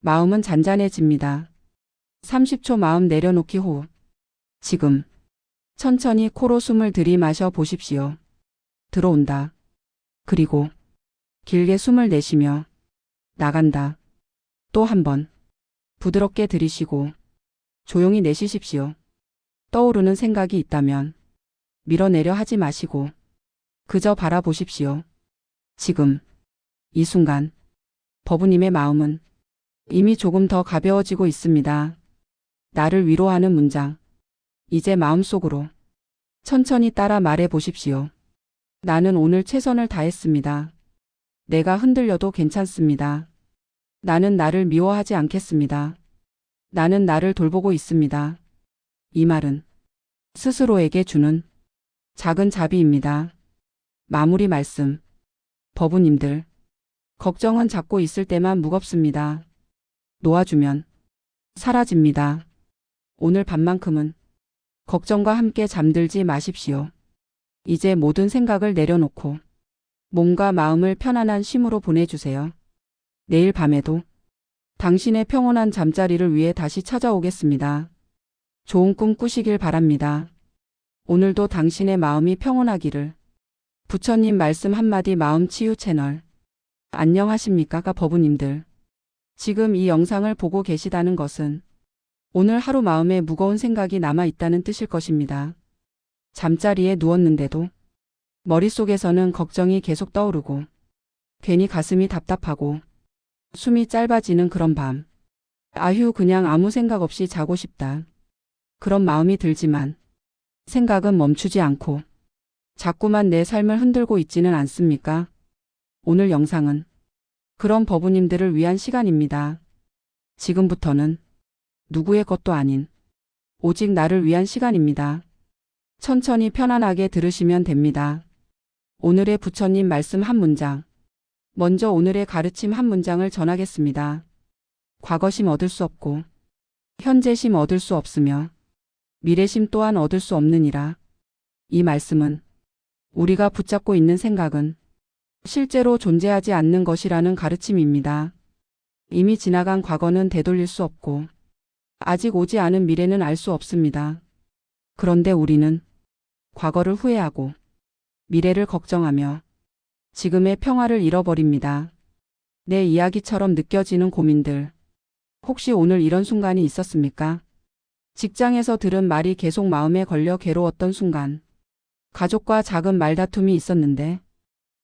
마음은 잔잔해집니다. 30초 마음 내려놓기 호흡. 지금 천천히 코로 숨을 들이마셔 보십시오. 들어온다. 그리고 길게 숨을 내쉬며 나간다. 또 한 번 부드럽게 들이쉬고 조용히 내쉬십시오. 떠오르는 생각이 있다면 밀어내려 하지 마시고 그저 바라보십시오. 지금 이 순간 버부님의 마음은 이미 조금 더 가벼워지고 있습니다. 나를 위로하는 문장. 이제 마음속으로 천천히 따라 말해 보십시오. 나는 오늘 최선을 다했습니다. 내가 흔들려도 괜찮습니다. 나는 나를 미워하지 않겠습니다. 나는 나를 돌보고 있습니다. 이 말은 스스로에게 주는 작은 자비입니다. 마무리 말씀. 버부님들, 걱정은 잡고 있을 때만 무겁습니다. 놓아주면 사라집니다. 오늘 밤만큼은 걱정과 함께 잠들지 마십시오. 이제 모든 생각을 내려놓고 몸과 마음을 편안한 쉼으로 보내주세요. 내일 밤에도 당신의 평온한 잠자리를 위해 다시 찾아오겠습니다. 좋은 꿈 꾸시길 바랍니다. 오늘도 당신의 마음이 평온하기를. 부처님 말씀 한마디 마음치유 채널. 안녕하십니까 버부님들. 지금 이 영상을 보고 계시다는 것은 오늘 하루 마음에 무거운 생각이 남아 있다는 뜻일 것입니다. 잠자리에 누웠는데도 머릿속에서는 걱정이 계속 떠오르고 괜히 가슴이 답답하고 숨이 짧아지는 그런 밤. 아휴, 그냥 아무 생각 없이 자고 싶다. 그런 마음이 들지만 생각은 멈추지 않고 자꾸만 내 삶을 흔들고 있지는 않습니까? 오늘 영상은 그런 버부님들을 위한 시간입니다. 지금부터는 누구의 것도 아닌 오직 나를 위한 시간입니다. 천천히 편안하게 들으시면 됩니다. 오늘의 부처님 말씀 한 문장. 먼저 오늘의 가르침 한 문장을 전하겠습니다. 과거심 얻을 수 없고 현재심 얻을 수 없으며 미래심 또한 얻을 수 없느니라. 이 말씀은 우리가 붙잡고 있는 생각은 실제로 존재하지 않는 것이라는 가르침입니다. 이미 지나간 과거는 되돌릴 수 없고 아직 오지 않은 미래는 알 수 없습니다. 그런데 우리는 과거를 후회하고 미래를 걱정하며 지금의 평화를 잃어버립니다. 내 이야기처럼 느껴지는 고민들. 혹시 오늘 이런 순간이 있었습니까? 직장에서 들은 말이 계속 마음에 걸려 괴로웠던 순간. 가족과 작은 말다툼이 있었는데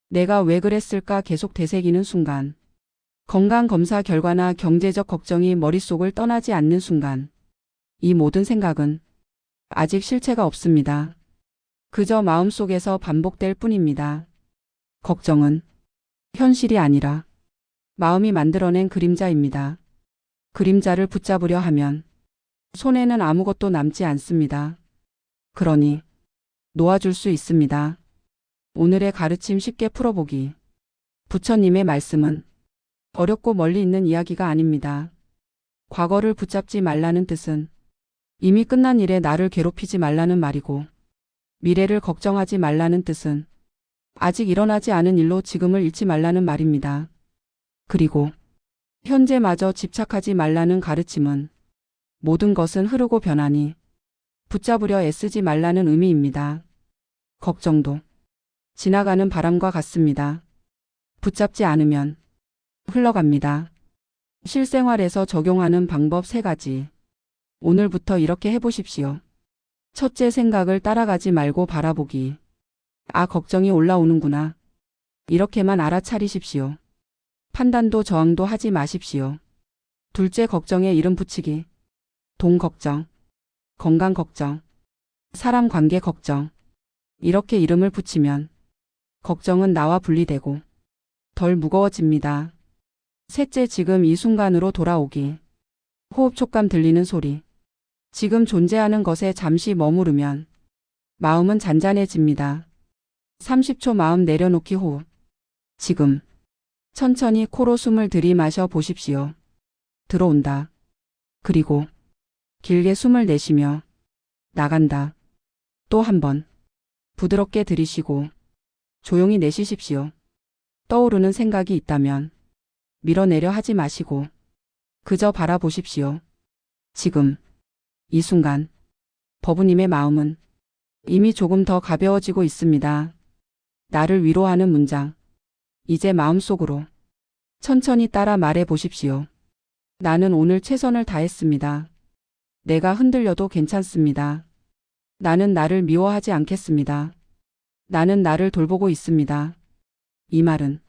내가 왜 그랬을까 계속 되새기는 순간. 건강검사 결과나 경제적 걱정이 머릿속을 떠나지 않는 순간. 이 모든 생각은 아직 실체가 없습니다. 그저 마음속에서 반복될 뿐입니다. 걱정은 현실이 아니라 마음이 만들어낸 그림자입니다. 그림자를 붙잡으려 하면 손에는 아무것도 남지 않습니다. 그러니 놓아줄 수 있습니다. 오늘의 가르침 쉽게 풀어보기. 부처님의 말씀은 어렵고 멀리 있는 이야기가 아닙니다. 과거를 붙잡지 말라는 뜻은 이미 끝난 일에 나를 괴롭히지 말라는 말이고, 미래를 걱정하지 말라는 뜻은 아직 일어나지 않은 일로 지금을 잃지 말라는 말입니다. 그리고 현재마저 집착하지 말라는 가르침은 모든 것은 흐르고 변하니 붙잡으려 애쓰지 말라는 의미입니다. 걱정도 지나가는 바람과 같습니다. 붙잡지 않으면 흘러갑니다. 실생활에서 적용하는 방법 3가지. 오늘부터 이렇게 해보십시오. 첫째, 생각을 따라가지 말고 바라보기. 아, 걱정이 올라오는구나. 이렇게만 알아차리십시오. 판단도 저항도 하지 마십시오. 둘째 걱정에 이름 붙이기. 돈 걱정, 건강 걱정, 사람 관계 걱정. 이렇게 이름을 붙이면 걱정은 나와 분리되고 덜 무거워집니다. 셋째, 지금 이 순간으로 돌아오기. 호흡 촉감 들리는 소리. 지금 존재하는 것에 잠시 머무르면 마음은 잔잔해집니다. 30초 마음 내려놓기 호흡. 지금 천천히 코로 숨을 들이마셔 보십시오. 들어온다. 그리고 길게 숨을 내쉬며 나간다. 또 한 번 부드럽게 들이쉬고 조용히 내쉬십시오. 떠오르는 생각이 있다면 밀어내려 하지 마시고 그저 바라보십시오. 지금 이 순간 버부님의 마음은 이미 조금 더 가벼워지고 있습니다. 나를 위로하는 문장. 이제 마음속으로 천천히 따라 말해 보십시오. 나는 오늘 최선을 다했습니다. 내가 흔들려도 괜찮습니다. 나는 나를 미워하지 않겠습니다. 나는 나를 돌보고 있습니다. 이 말은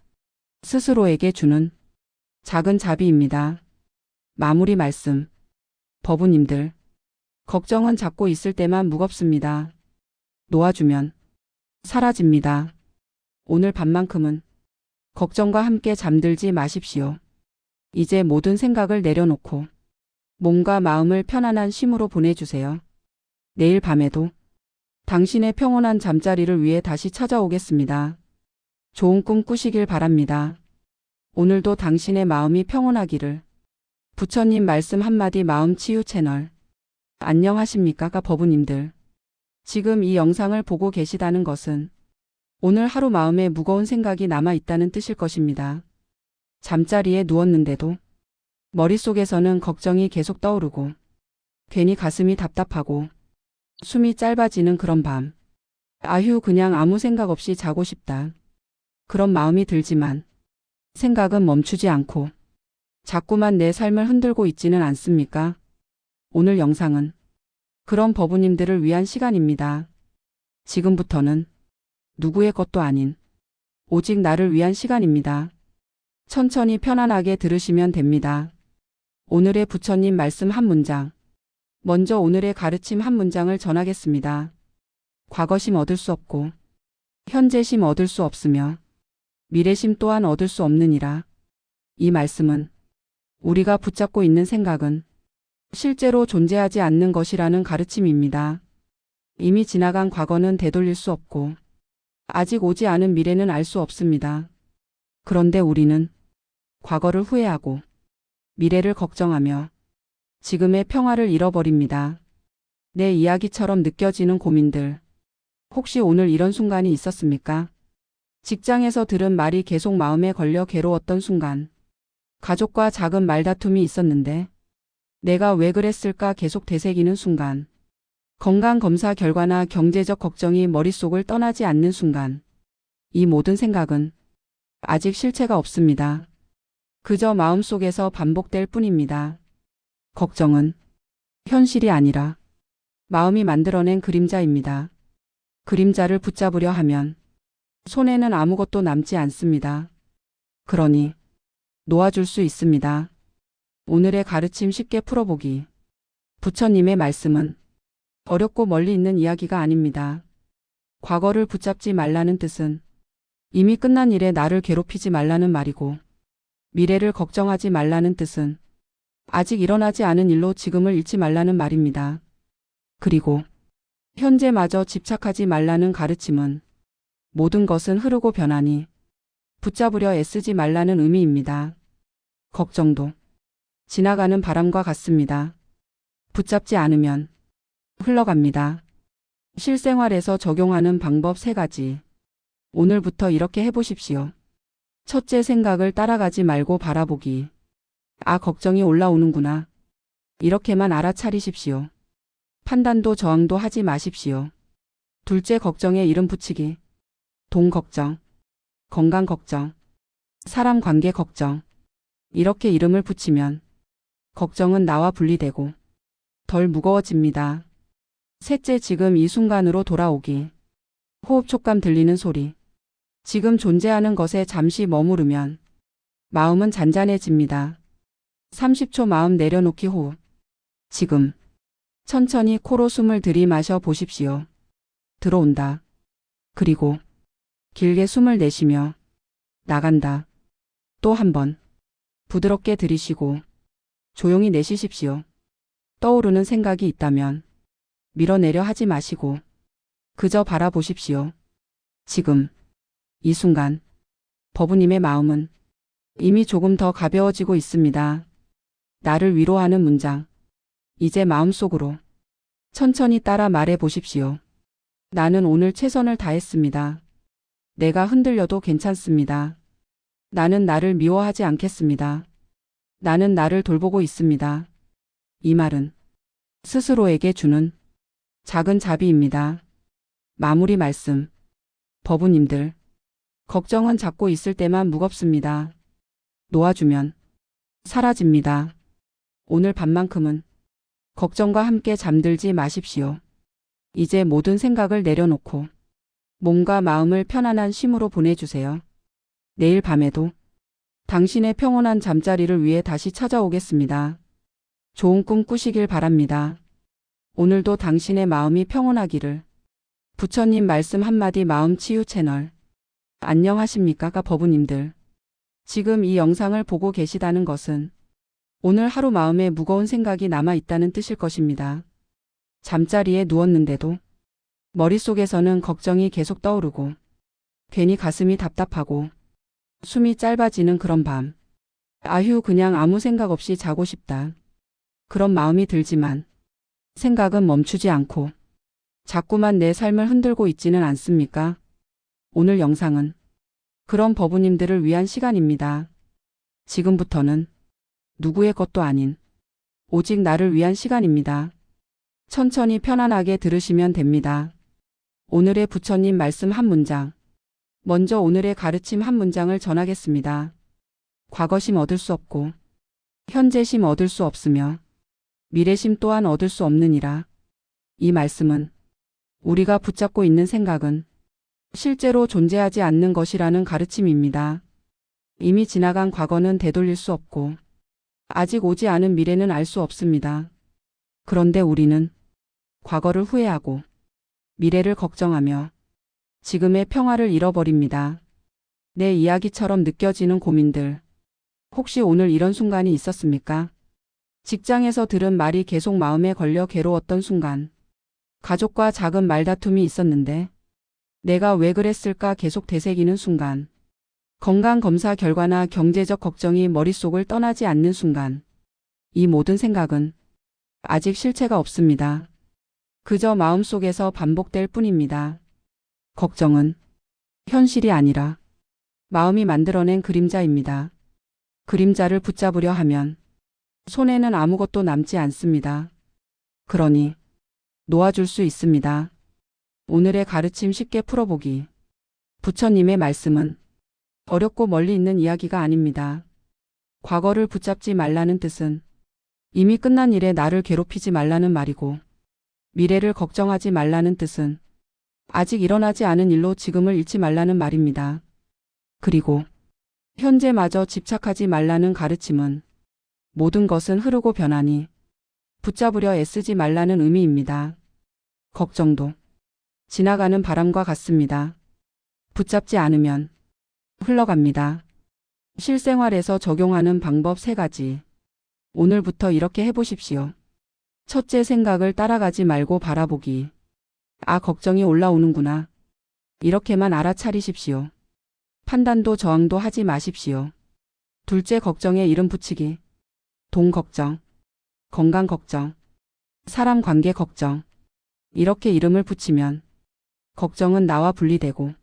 스스로에게 주는 작은 자비입니다. 마무리 말씀. 버부님들, 걱정은 잡고 있을 때만 무겁습니다. 놓아주면 사라집니다. 오늘 밤만큼은 걱정과 함께 잠들지 마십시오. 이제 모든 생각을 내려놓고 몸과 마음을 편안한 쉼으로 보내주세요. 내일 밤에도 당신의 평온한 잠자리를 위해 다시 찾아오겠습니다. 좋은 꿈 꾸시길 바랍니다. 오늘도 당신의 마음이 평온하기를. 부처님 말씀 한마디 마음치유 채널. 안녕하십니까 버부님들. 지금 이 영상을 보고 계시다는 것은 오늘 하루 마음에 무거운 생각이 남아 있다는 뜻일 것입니다. 잠자리에 누웠는데도 머릿속에서는 걱정이 계속 떠오르고 괜히 가슴이 답답하고 숨이 짧아지는 그런 밤. 아휴, 그냥 아무 생각 없이 자고 싶다. 그런 마음이 들지만 생각은 멈추지 않고 자꾸만 내 삶을 흔들고 있지는 않습니까? 오늘 영상은 그런 버부님들을 위한 시간입니다. 지금부터는 누구의 것도 아닌 오직 나를 위한 시간입니다. 천천히 편안하게 들으시면 됩니다. 오늘의 부처님 말씀 한 문장. 먼저 오늘의 가르침 한 문장을 전하겠습니다. 과거심 얻을 수 없고 현재심 얻을 수 없으며 미래심 또한 얻을 수 없느니라. 이 말씀은 우리가 붙잡고 있는 생각은 실제로 존재하지 않는 것이라는 가르침입니다. 이미 지나간 과거는 되돌릴 수 없고 아직 오지 않은 미래는 알 수 없습니다. 그런데 우리는 과거를 후회하고 미래를 걱정하며 지금의 평화를 잃어버립니다. 내 이야기처럼 느껴지는 고민들. 혹시 오늘 이런 순간이 있었습니까? 직장에서 들은 말이 계속 마음에 걸려 괴로웠던 순간. 가족과 작은 말다툼이 있었는데 내가 왜 그랬을까 계속 되새기는 순간. 건강검사 결과나 경제적 걱정이 머릿속을 떠나지 않는 순간. 이 모든 생각은 아직 실체가 없습니다. 그저 마음속에서 반복될 뿐입니다. 걱정은 현실이 아니라 마음이 만들어낸 그림자입니다. 그림자를 붙잡으려 하면 손에는 아무것도 남지 않습니다. 그러니 놓아줄 수 있습니다. 오늘의 가르침 쉽게 풀어보기. 부처님의 말씀은 어렵고 멀리 있는 이야기가 아닙니다. 과거를 붙잡지 말라는 뜻은 이미 끝난 일에 나를 괴롭히지 말라는 말이고, 미래를 걱정하지 말라는 뜻은 아직 일어나지 않은 일로 지금을 잃지 말라는 말입니다. 그리고 현재마저 집착하지 말라는 가르침은 모든 것은 흐르고 변하니 붙잡으려 애쓰지 말라는 의미입니다. 걱정도 지나가는 바람과 같습니다. 붙잡지 않으면 흘러갑니다. 실생활에서 적용하는 방법 3가지. 오늘부터 이렇게 해보십시오. 첫째, 생각을 따라가지 말고 바라보기. 아, 걱정이 올라오는구나. 이렇게만 알아차리십시오. 판단도 저항도 하지 마십시오. 둘째, 걱정에 이름 붙이기. 돈 걱정, 건강 걱정, 사람 관계 걱정. 이렇게 이름을 붙이면 걱정은 나와 분리되고 덜 무거워집니다. 셋째, 지금 이 순간으로 돌아오기. 호흡 촉감 들리는 소리. 지금 존재하는 것에 잠시 머무르면 마음은 잔잔해집니다. 30초 마음 내려놓기 호흡. 지금 천천히 코로 숨을 들이마셔 보십시오. 들어온다. 그리고 길게 숨을 내쉬며 나간다. 또 한 번 부드럽게 들이쉬고 조용히 내쉬십시오. 떠오르는 생각이 있다면 밀어내려 하지 마시고 그저 바라보십시오. 지금 이 순간 버부님의 마음은 이미 조금 더 가벼워지고 있습니다. 나를 위로하는 문장. 이제 마음속으로 천천히 따라 말해 보십시오. 나는 오늘 최선을 다했습니다. 내가 흔들려도 괜찮습니다. 나는 나를 미워하지 않겠습니다. 나는 나를 돌보고 있습니다. 이 말은 스스로에게 주는 작은 자비입니다. 마무리 말씀. 버부님들, 걱정은 잡고 있을 때만 무겁습니다. 놓아주면 사라집니다. 오늘 밤만큼은 걱정과 함께 잠들지 마십시오. 이제 모든 생각을 내려놓고 몸과 마음을 편안한 쉼으로 보내주세요. 내일 밤에도 당신의 평온한 잠자리를 위해 다시 찾아오겠습니다. 좋은 꿈 꾸시길 바랍니다. 오늘도 당신의 마음이 평온하기를. 부처님 말씀 한마디 마음치유 채널. 안녕하십니까 버부님들. 지금 이 영상을 보고 계시다는 것은 오늘 하루 마음에 무거운 생각이 남아 있다는 뜻일 것입니다. 잠자리에 누웠는데도 머릿속에서는 걱정이 계속 떠오르고 괜히 가슴이 답답하고 숨이 짧아지는 그런 밤. 아휴 그냥 아무 생각 없이 자고 싶다. 그런 마음이 들지만 생각은 멈추지 않고 자꾸만 내 삶을 흔들고 있지는 않습니까? 오늘 영상은 그런 버부님들을 위한 시간입니다. 지금부터는 누구의 것도 아닌 오직 나를 위한 시간입니다. 천천히 편안하게 들으시면 됩니다. 오늘의 부처님 말씀 한 문장. 먼저 오늘의 가르침 한 문장을 전하겠습니다. 과거심 얻을 수 없고 현재심 얻을 수 없으며 미래심 또한 얻을 수 없느니라. 이 말씀은 우리가 붙잡고 있는 생각은 실제로 존재하지 않는 것이라는 가르침입니다. 이미 지나간 과거는 되돌릴 수 없고 아직 오지 않은 미래는 알 수 없습니다. 그런데 우리는 과거를 후회하고 미래를 걱정하며 지금의 평화를 잃어버립니다. 내 이야기처럼 느껴지는 고민들. 혹시 오늘 이런 순간이 있었습니까? 직장에서 들은 말이 계속 마음에 걸려 괴로웠던 순간. 가족과 작은 말다툼이 있었는데 내가 왜 그랬을까 계속 되새기는 순간. 건강검사 결과나 경제적 걱정이 머릿속을 떠나지 않는 순간. 이 모든 생각은 아직 실체가 없습니다. 그저 마음속에서 반복될 뿐입니다. 걱정은 현실이 아니라 마음이 만들어낸 그림자입니다. 그림자를 붙잡으려 하면 손에는 아무것도 남지 않습니다. 그러니 놓아줄 수 있습니다. 오늘의 가르침 쉽게 풀어보기. 부처님의 말씀은 어렵고 멀리 있는 이야기가 아닙니다. 과거를 붙잡지 말라는 뜻은 이미 끝난 일에 나를 괴롭히지 말라는 말이고, 미래를 걱정하지 말라는 뜻은 아직 일어나지 않은 일로 지금을 잃지 말라는 말입니다. 그리고 현재마저 집착하지 말라는 가르침은 모든 것은 흐르고 변하니 붙잡으려 애쓰지 말라는 의미입니다. 걱정도 지나가는 바람과 같습니다. 붙잡지 않으면 흘러갑니다. 실생활에서 적용하는 방법 3가지. 오늘부터 이렇게 해보십시오. 첫째, 생각을 따라가지 말고 바라보기. 아, 걱정이 올라오는구나. 이렇게만 알아차리십시오. 판단도 저항도 하지 마십시오. 둘째, 걱정에 이름 붙이기. 돈 걱정, 건강 걱정, 사람 관계 걱정. 이렇게 이름을 붙이면 걱정은 나와 분리되고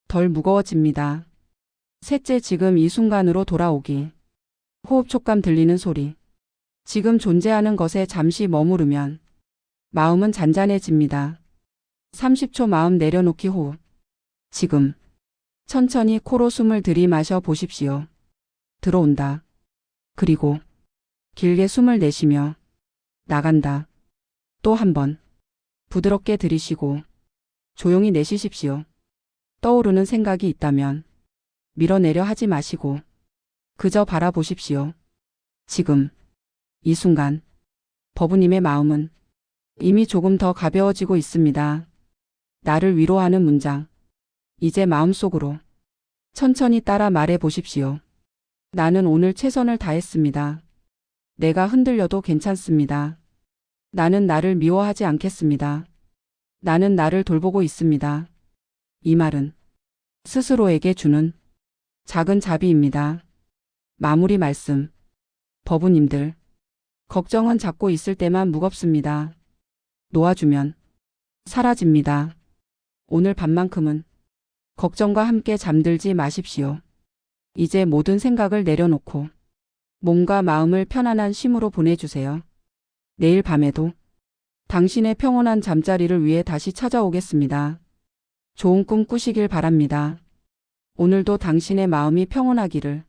덜 무거워집니다. 셋째, 지금 이 순간으로 돌아오기. 호흡 촉감 들리는 소리. 지금 존재하는 것에 잠시 머무르면 마음은 잔잔해집니다. 30초 마음 내려놓기 호흡. 지금 천천히 코로 숨을 들이마셔 보십시오. 들어온다. 그리고 길게 숨을 내쉬며 나간다. 또 한 번 부드럽게 들이쉬고 조용히 내쉬십시오. 떠오르는 생각이 있다면 밀어내려 하지 마시고 그저 바라보십시오. 지금, 이 순간, 버부님의 마음은 이미 조금 더 가벼워지고 있습니다. 나를 위로하는 문장. 이제 마음속으로 천천히 따라 말해 보십시오. 나는 오늘 최선을 다했습니다. 내가 흔들려도 괜찮습니다. 나는 나를 미워하지 않겠습니다. 나는 나를 돌보고 있습니다. 이 말은 스스로에게 주는 작은 자비입니다. 마무리 말씀. 버부님들, 걱정은 잡고 있을 때만 무겁습니다. 놓아주면 사라집니다. 오늘 밤만큼은 걱정과 함께 잠들지 마십시오. 이제 모든 생각을 내려놓고 몸과 마음을 편안한 쉼으로 보내주세요. 내일 밤에도 당신의 평온한 잠자리를 위해 다시 찾아오겠습니다. 좋은 꿈 꾸시길 바랍니다. 오늘도 당신의 마음이 평온하기를.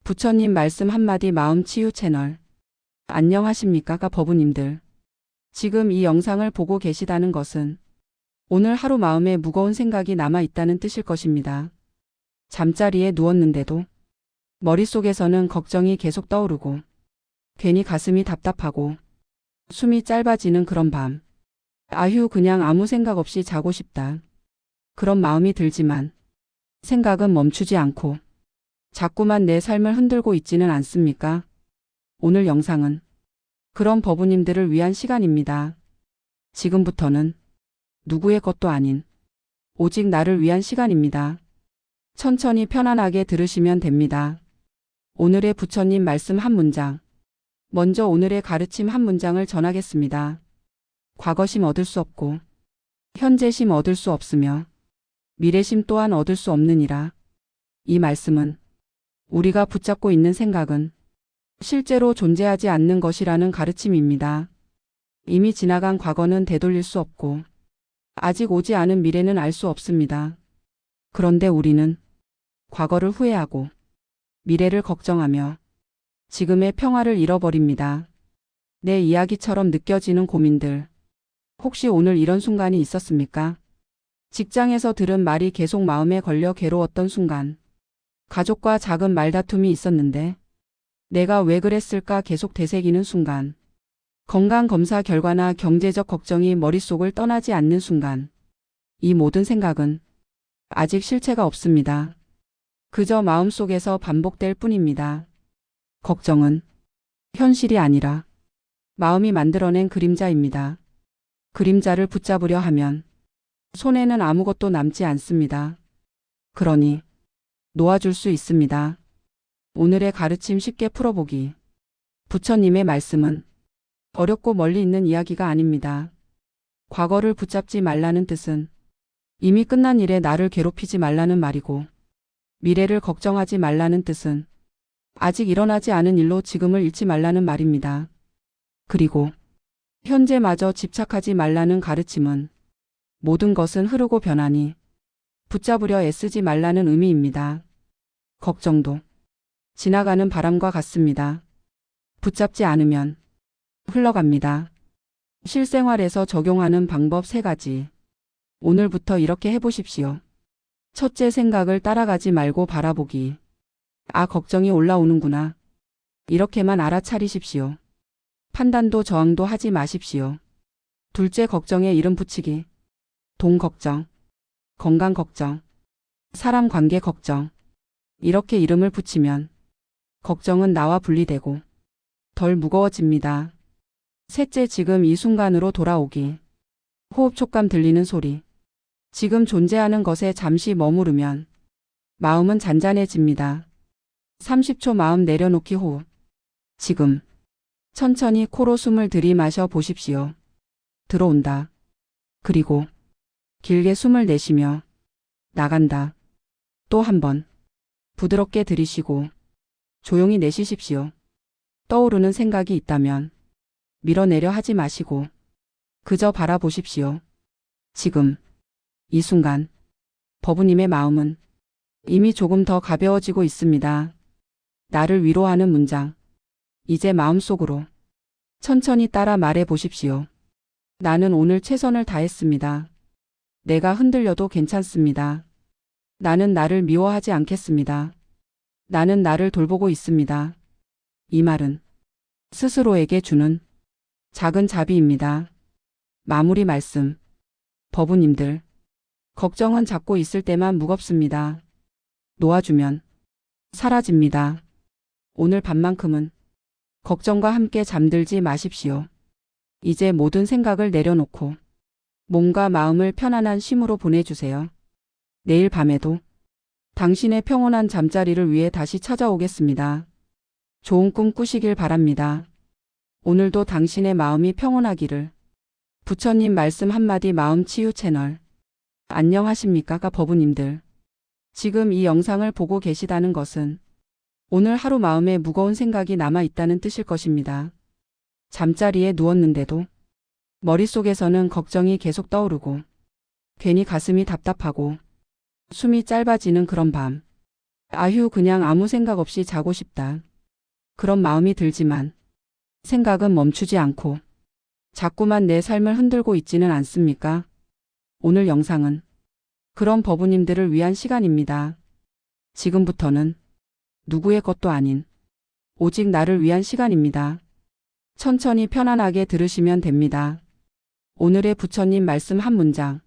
부처님 말씀 한마디 마음치유 채널. 안녕하십니까 버부님들. 지금 이 영상을 보고 계시다는 것은 오늘 하루 마음에 무거운 생각이 남아 있다는 뜻일 것입니다. 잠자리에 누웠는데도 머릿속에서는 걱정이 계속 떠오르고 괜히 가슴이 답답하고 숨이 짧아지는 그런 밤. 아휴, 그냥 아무 생각 없이 자고 싶다. 그런 마음이 들지만 생각은 멈추지 않고 자꾸만 내 삶을 흔들고 있지는 않습니까? 오늘 영상은 그런 버부님들을 위한 시간입니다. 지금부터는 누구의 것도 아닌 오직 나를 위한 시간입니다. 천천히 편안하게 들으시면 됩니다. 오늘의 부처님 말씀 한 문장. 먼저 오늘의 가르침 한 문장을 전하겠습니다. 과거심 얻을 수 없고 현재심 얻을 수 없으며 미래심 또한 얻을 수 없느니라. 이 말씀은 우리가 붙잡고 있는 생각은 실제로 존재하지 않는 것이라는 가르침입니다. 이미 지나간 과거는 되돌릴 수 없고 아직 오지 않은 미래는 알 수 없습니다. 그런데 우리는 과거를 후회하고 미래를 걱정하며 지금의 평화를 잃어버립니다. 내 이야기처럼 느껴지는 고민들. 혹시 오늘 이런 순간이 있었습니까? 직장에서 들은 말이 계속 마음에 걸려 괴로웠던 순간. 가족과 작은 말다툼이 있었는데 내가 왜 그랬을까 계속 되새기는 순간. 건강검사 결과나 경제적 걱정이 머릿속을 떠나지 않는 순간. 이 모든 생각은 아직 실체가 없습니다. 그저 마음속에서 반복될 뿐입니다. 걱정은 현실이 아니라 마음이 만들어낸 그림자입니다. 그림자를 붙잡으려 하면 손에는 아무것도 남지 않습니다. 그러니 놓아줄 수 있습니다. 오늘의 가르침 쉽게 풀어보기. 부처님의 말씀은 어렵고 멀리 있는 이야기가 아닙니다. 과거를 붙잡지 말라는 뜻은 이미 끝난 일에 나를 괴롭히지 말라는 말이고, 미래를 걱정하지 말라는 뜻은 아직 일어나지 않은 일로 지금을 잃지 말라는 말입니다. 그리고 현재마저 집착하지 말라는 가르침은 모든 것은 흐르고 변하니 붙잡으려 애쓰지 말라는 의미입니다. 걱정도 지나가는 바람과 같습니다. 붙잡지 않으면 흘러갑니다. 실생활에서 적용하는 방법 3가지. 오늘부터 이렇게 해보십시오. 첫째, 생각을 따라가지 말고 바라보기. 아, 걱정이 올라오는구나. 이렇게만 알아차리십시오. 판단도 저항도 하지 마십시오. 둘째, 걱정에 이름 붙이기. 돈 걱정, 건강 걱정, 사람 관계 걱정. 이렇게 이름을 붙이면 걱정은 나와 분리되고 덜 무거워집니다. 셋째, 지금 이 순간으로 돌아오기. 호흡 촉감 들리는 소리. 지금 존재하는 것에 잠시 머무르면 마음은 잔잔해집니다. 30초 마음 내려놓기 호흡. 지금 천천히 코로 숨을 들이마셔 보십시오. 들어온다. 그리고 길게 숨을 내쉬며 나간다. 또 한 번 부드럽게 들이쉬고 조용히 내쉬십시오. 떠오르는 생각이 있다면 밀어내려 하지 마시고 그저 바라보십시오. 지금 이 순간 버부님의 마음은 이미 조금 더 가벼워지고 있습니다. 나를 위로하는 문장. 이제 마음속으로 천천히 따라 말해 보십시오. 나는 오늘 최선을 다했습니다. 내가 흔들려도 괜찮습니다. 나는 나를 미워하지 않겠습니다. 나는 나를 돌보고 있습니다. 이 말은 스스로에게 주는 작은 자비입니다. 마무리 말씀. 법우님들, 걱정은 잡고 있을 때만 무겁습니다. 놓아주면 사라집니다. 오늘 밤만큼은 걱정과 함께 잠들지 마십시오. 이제 모든 생각을 내려놓고 몸과 마음을 편안한 쉼으로 보내주세요. 내일 밤에도 당신의 평온한 잠자리를 위해 다시 찾아오겠습니다. 좋은 꿈 꾸시길 바랍니다. 오늘도 당신의 마음이 평온하기를. 부처님 말씀 한마디 마음치유 채널. 안녕하십니까 법우님들. 지금 이 영상을 보고 계시다는 것은 오늘 하루 마음에 무거운 생각이 남아 있다는 뜻일 것입니다. 잠자리에 누웠는데도 머릿속에서는 걱정이 계속 떠오르고 괜히 가슴이 답답하고 숨이 짧아지는 그런 밤. 아휴, 그냥 아무 생각 없이 자고 싶다. 그런 마음이 들지만 생각은 멈추지 않고 자꾸만 내 삶을 흔들고 있지는 않습니까? 오늘 영상은 그런 법우님들을 위한 시간입니다. 지금부터는 누구의 것도 아닌 오직 나를 위한 시간입니다. 천천히 편안하게 들으시면 됩니다. 오늘의 부처님 말씀 한 문장.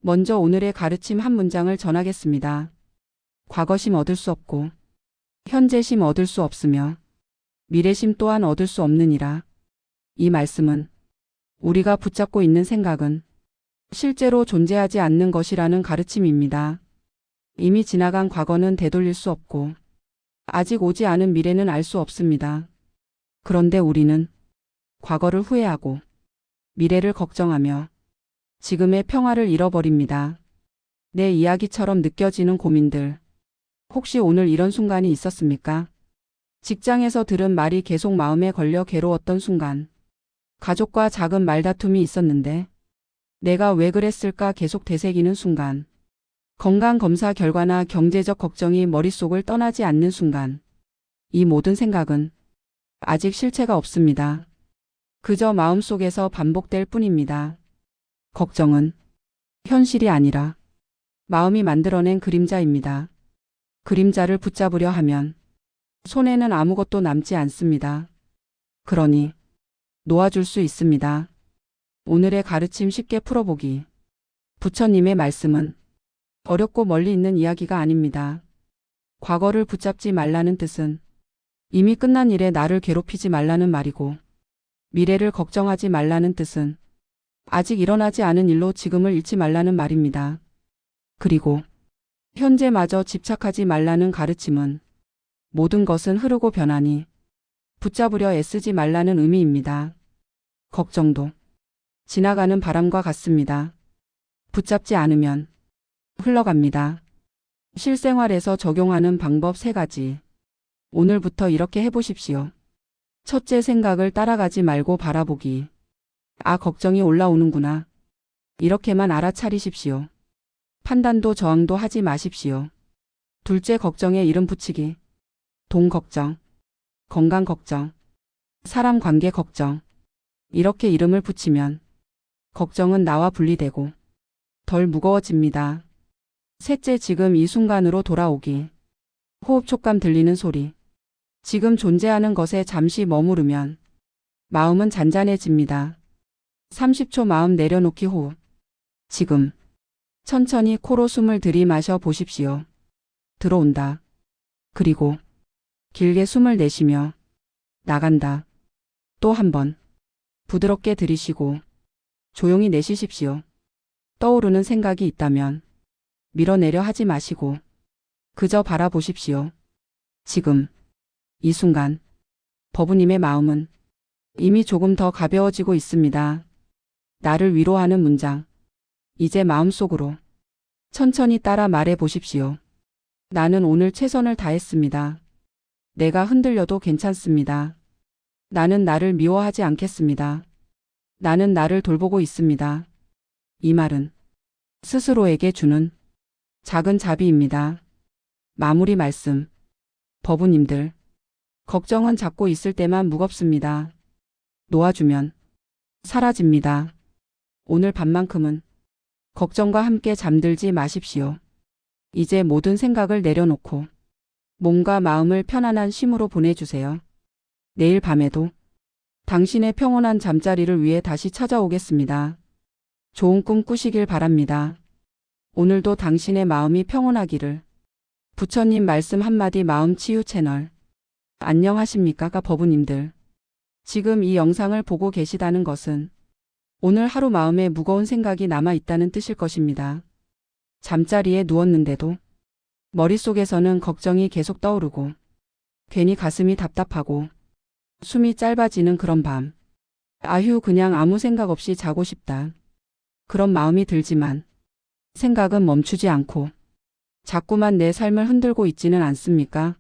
먼저 오늘의 가르침 한 문장을 전하겠습니다. 과거심 얻을 수 없고 현재심 얻을 수 없으며 미래심 또한 얻을 수 없느니라. 이 말씀은 우리가 붙잡고 있는 생각은 실제로 존재하지 않는 것이라는 가르침입니다. 이미 지나간 과거는 되돌릴 수 없고 아직 오지 않은 미래는 알 수 없습니다. 그런데 우리는 과거를 후회하고 미래를 걱정하며 지금의 평화를 잃어버립니다. 내 이야기처럼 느껴지는 고민들. 혹시 오늘 이런 순간이 있었습니까? 직장에서 들은 말이 계속 마음에 걸려 괴로웠던 순간. 가족과 작은 말다툼이 있었는데 내가 왜 그랬을까 계속 되새기는 순간. 건강검사 결과나 경제적 걱정이 머릿속을 떠나지 않는 순간. 이 모든 생각은 아직 실체가 없습니다. 그저 마음속에서 반복될 뿐입니다. 걱정은 현실이 아니라 마음이 만들어낸 그림자입니다. 그림자를 붙잡으려 하면 손에는 아무것도 남지 않습니다. 그러니 놓아줄 수 있습니다. 오늘의 가르침 쉽게 풀어보기. 부처님의 말씀은 어렵고 멀리 있는 이야기가 아닙니다. 과거를 붙잡지 말라는 뜻은 이미 끝난 일에 나를 괴롭히지 말라는 말이고, 미래를 걱정하지 말라는 뜻은 아직 일어나지 않은 일로 지금을 잃지 말라는 말입니다. 그리고 현재마저 집착하지 말라는 가르침은 모든 것은 흐르고 변하니 붙잡으려 애쓰지 말라는 의미입니다. 걱정도 지나가는 바람과 같습니다. 붙잡지 않으면 흘러갑니다. 실생활에서 적용하는 방법 3가지. 오늘부터 이렇게 해보십시오. 첫째, 생각을 따라가지 말고 바라보기. 아, 걱정이 올라오는구나. 이렇게만 알아차리십시오. 판단도 저항도 하지 마십시오. 둘째, 걱정에 이름 붙이기. 돈 걱정, 건강 걱정, 사람 관계 걱정. 이렇게 이름을 붙이면 걱정은 나와 분리되고 덜 무거워집니다. 셋째, 지금 이 순간으로 돌아오기. 호흡 촉감 들리는 소리. 지금 존재하는 것에 잠시 머무르면 마음은 잔잔해집니다. 30초 마음 내려놓기 호흡. 지금 천천히 코로 숨을 들이마셔 보십시오. 들어온다. 그리고 길게 숨을 내쉬며 나간다. 또 한 번 부드럽게 들이쉬고 조용히 내쉬십시오. 떠오르는 생각이 있다면 밀어내려 하지 마시고 그저 바라보십시오. 지금 이 순간 법우님의 마음은 이미 조금 더 가벼워지고 있습니다. 나를 위로하는 문장. 이제 마음속으로 천천히 따라 말해 보십시오. 나는 오늘 최선을 다했습니다. 내가 흔들려도 괜찮습니다. 나는 나를 미워하지 않겠습니다. 나는 나를 돌보고 있습니다. 이 말은 스스로에게 주는 작은 자비입니다. 마무리 말씀. 법우님들, 걱정은 잡고 있을 때만 무겁습니다. 놓아주면 사라집니다. 오늘 밤만큼은 걱정과 함께 잠들지 마십시오. 이제 모든 생각을 내려놓고 몸과 마음을 편안한 쉼으로 보내주세요. 내일 밤에도 당신의 평온한 잠자리를 위해 다시 찾아오겠습니다. 좋은 꿈 꾸시길 바랍니다. 오늘도 당신의 마음이 평온하기를. 부처님 말씀 한마디 마음치유 채널. 안녕하십니까 가버부님들. 지금 이 영상을 보고 계시다는 것은 오늘 하루 마음에 무거운 생각이 남아 있다는 뜻일 것입니다. 잠자리에 누웠는데도 머릿속에서는 걱정이 계속 떠오르고 괜히 가슴이 답답하고 숨이 짧아지는 그런 밤. 아휴 그냥 아무 생각 없이 자고 싶다. 그런 마음이 들지만 생각은 멈추지 않고 자꾸만 내 삶을 흔들고 있지는 않습니까?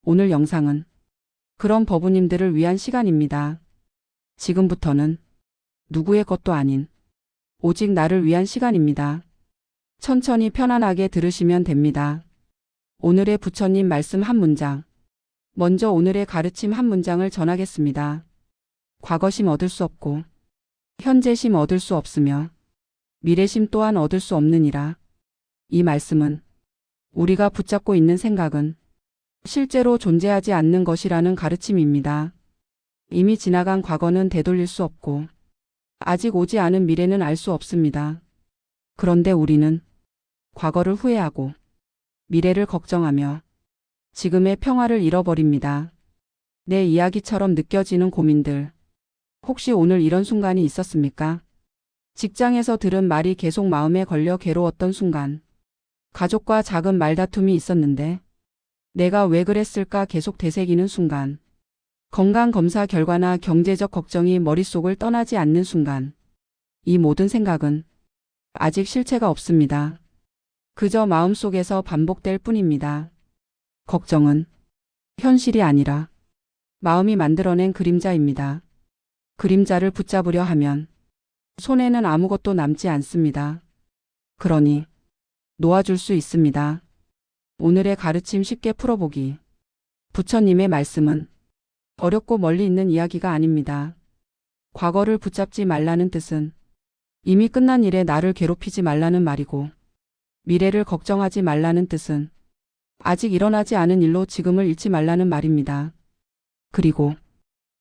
오늘 영상은 그런 버부님들을 위한 시간입니다. 지금부터는 누구의 것도 아닌 오직 나를 위한 시간입니다. 천천히 편안하게 들으시면 됩니다. 오늘의 부처님 말씀 한 문장. 먼저 오늘의 가르침 한 문장을 전하겠습니다. 과거심 얻을 수 없고 현재심 얻을 수 없으며 미래심 또한 얻을 수 없느니라. 이 말씀은 우리가 붙잡고 있는 생각은 실제로 존재하지 않는 것이라는 가르침입니다. 이미 지나간 과거는 되돌릴 수 없고 아직 오지 않은 미래는 알 수 없습니다. 그런데 우리는 과거를 후회하고 미래를 걱정하며 지금의 평화를 잃어버립니다. 내 이야기처럼 느껴지는 고민들. 혹시 오늘 이런 순간이 있었습니까? 직장에서 들은 말이 계속 마음에 걸려 괴로웠던 순간. 가족과 작은 말다툼이 있었는데 내가 왜 그랬을까 계속 되새기는 순간. 건강검사 결과나 경제적 걱정이 머릿속을 떠나지 않는 순간. 이 모든 생각은 아직 실체가 없습니다. 그저 마음속에서 반복될 뿐입니다. 걱정은 현실이 아니라 마음이 만들어낸 그림자입니다. 그림자를 붙잡으려 하면 손에는 아무것도 남지 않습니다. 그러니 놓아줄 수 있습니다. 오늘의 가르침 쉽게 풀어보기. 부처님의 말씀은 어렵고 멀리 있는 이야기가 아닙니다. 과거를 붙잡지 말라는 뜻은 이미 끝난 일에 나를 괴롭히지 말라는 말이고, 미래를 걱정하지 말라는 뜻은 아직 일어나지 않은 일로 지금을 잃지 말라는 말입니다. 그리고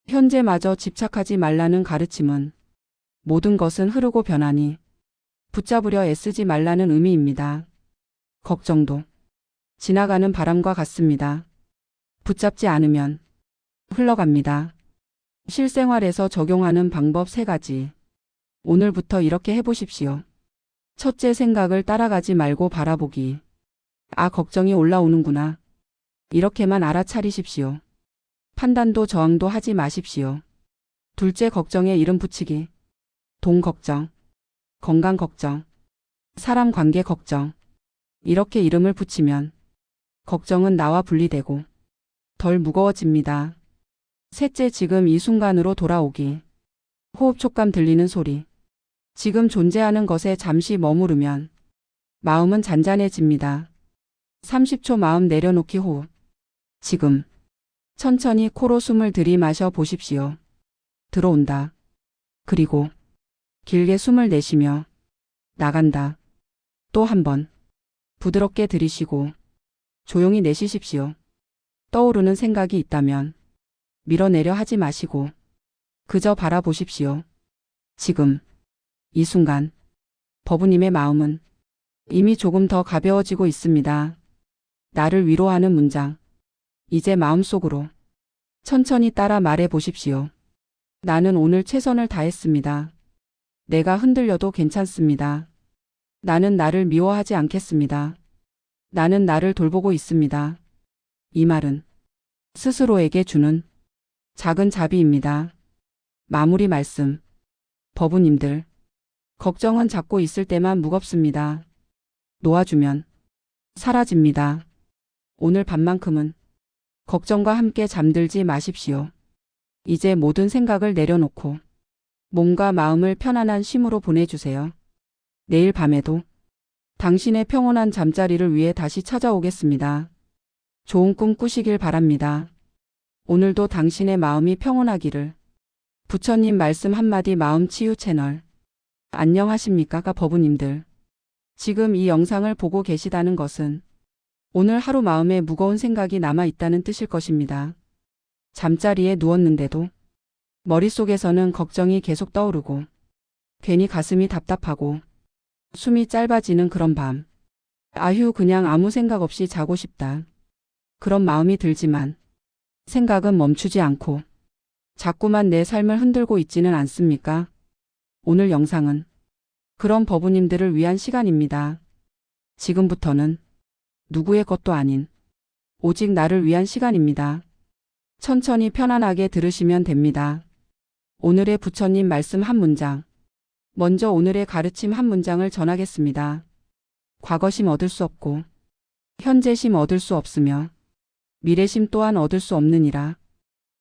현재마저 집착하지 말라는 가르침은 모든 것은 흐르고 변하니 붙잡으려 애쓰지 말라는 의미입니다. 걱정도 지나가는 바람과 같습니다. 붙잡지 않으면 흘러갑니다. 실생활에서 적용하는 방법 3가지. 오늘부터 이렇게 해보십시오. 첫째, 생각을 따라가지 말고 바라보기. 아, 걱정이 올라오는구나. 이렇게만 알아차리십시오. 판단도 저항도 하지 마십시오. 둘째, 걱정에 이름 붙이기. 돈 걱정, 건강 걱정, 사람 관계 걱정. 이렇게 이름을 붙이면 걱정은 나와 분리되고 덜 무거워집니다. 셋째, 지금 이 순간으로 돌아오기. 호흡 촉감 들리는 소리. 지금 존재하는 것에 잠시 머무르면 마음은 잔잔해집니다. 30초 마음 내려놓기 호흡. 지금 천천히 코로 숨을 들이마셔 보십시오. 들어온다. 그리고 길게 숨을 내쉬며 나간다. 또 한 번 부드럽게 들이쉬고 조용히 내쉬십시오. 떠오르는 생각이 있다면 밀어내려 하지 마시고 그저 바라보십시오. 지금 이 순간 버부님의 마음은 이미 조금 더 가벼워지고 있습니다. 나를 위로하는 문장. 이제 마음속으로 천천히 따라 말해 보십시오. 나는 오늘 최선을 다했습니다. 내가 흔들려도 괜찮습니다. 나는 나를 미워하지 않겠습니다. 나는 나를 돌보고 있습니다. 이 말은 스스로에게 주는 작은 자비입니다. 마무리 말씀. 버부님들, 걱정은 잡고 있을 때만 무겁습니다. 놓아주면 사라집니다. 오늘 밤만큼은 걱정과 함께 잠들지 마십시오. 이제 모든 생각을 내려놓고 몸과 마음을 편안한 쉼으로 보내주세요. 내일 밤에도 당신의 평온한 잠자리를 위해 다시 찾아오겠습니다. 좋은 꿈 꾸시길 바랍니다. 오늘도 당신의 마음이 평온하기를. 부처님 말씀 한마디 마음치유 채널. 안녕하십니까 버부님들. 지금 이 영상을 보고 계시다는 것은 오늘 하루 마음에 무거운 생각이 남아 있다는 뜻일 것입니다. 잠자리에 누웠는데도 머릿속에서는 걱정이 계속 떠오르고 괜히 가슴이 답답하고 숨이 짧아지는 그런 밤. 아휴, 그냥 아무 생각 없이 자고 싶다. 그런 마음이 들지만 생각은 멈추지 않고 자꾸만 내 삶을 흔들고 있지는 않습니까? 오늘 영상은 그런 버부님들을 위한 시간입니다. 지금부터는 누구의 것도 아닌 오직 나를 위한 시간입니다. 천천히 편안하게 들으시면 됩니다. 오늘의 부처님 말씀 한 문장. 먼저 오늘의 가르침 한 문장을 전하겠습니다. 과거심 얻을 수 없고 현재심 얻을 수 없으며 미래심 또한 얻을 수 없느니라.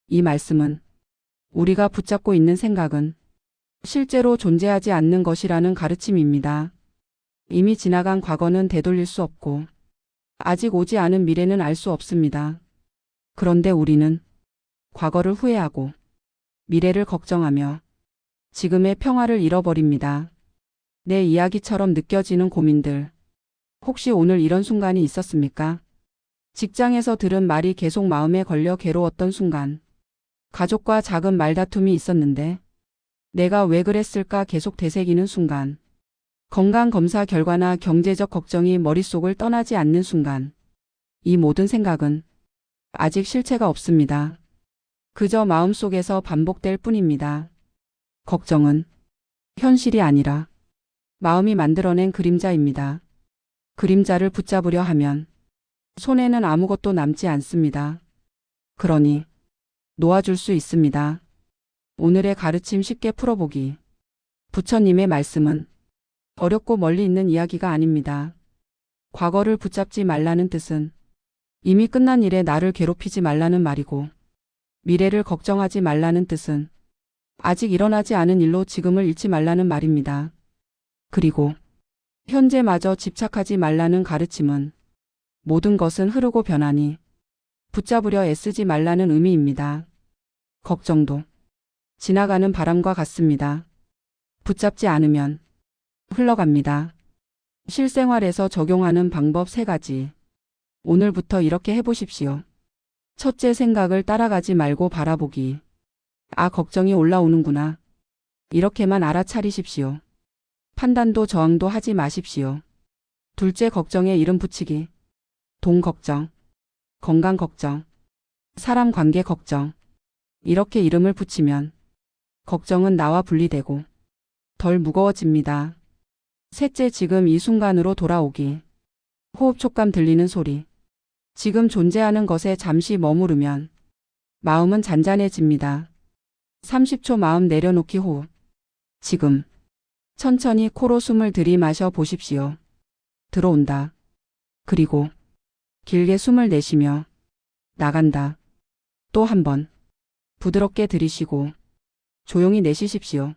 이 말씀은 우리가 붙잡고 있는 생각은 실제로 존재하지 않는 것이라는 가르침입니다. 이미 지나간 과거는 되돌릴 수 없고 아직 오지 않은 미래는 알 수 없습니다. 그런데 우리는 과거를 후회하고 미래를 걱정하며 지금의 평화를 잃어버립니다. 내 이야기처럼 느껴지는 고민들. 혹시 오늘 이런 순간이 있었습니까? 직장에서 들은 말이 계속 마음에 걸려 괴로웠던 순간. 가족과 작은 말다툼이 있었는데 내가 왜 그랬을까 계속 되새기는 순간. 건강검사 결과나 경제적 걱정이 머릿속을 떠나지 않는 순간. 이 모든 생각은 아직 실체가 없습니다. 그저 마음속에서 반복될 뿐입니다. 걱정은 현실이 아니라 마음이 만들어낸 그림자입니다. 그림자를 붙잡으려 하면 손에는 아무것도 남지 않습니다. 그러니 놓아줄 수 있습니다. 오늘의 가르침 쉽게 풀어보기. 부처님의 말씀은 어렵고 멀리 있는 이야기가 아닙니다. 과거를 붙잡지 말라는 뜻은 이미 끝난 일에 나를 괴롭히지 말라는 말이고, 미래를 걱정하지 말라는 뜻은 아직 일어나지 않은 일로 지금을 잃지 말라는 말입니다. 그리고 현재마저 집착하지 말라는 가르침은 모든 것은 흐르고 변하니 붙잡으려 애쓰지 말라는 의미입니다. 걱정도 지나가는 바람과 같습니다. 붙잡지 않으면 흘러갑니다. 실생활에서 적용하는 방법 3가지. 오늘부터 이렇게 해보십시오. 첫째, 생각을 따라가지 말고 바라보기. 아, 걱정이 올라오는구나. 이렇게만 알아차리십시오. 판단도 저항도 하지 마십시오. 둘째, 걱정에 이름 붙이기. 돈 걱정, 건강 걱정, 사람 관계 걱정. 이렇게 이름을 붙이면 걱정은 나와 분리되고 덜 무거워집니다. 셋째, 지금 이 순간으로 돌아오기. 호흡 촉감 들리는 소리. 지금 존재하는 것에 잠시 머무르면 마음은 잔잔해집니다. 30초 마음 내려놓기 호흡. 지금 천천히 코로 숨을 들이마셔 보십시오. 들어온다. 그리고 길게 숨을 내쉬며 나간다. 또 한 번 부드럽게 들이쉬고 조용히 내쉬십시오.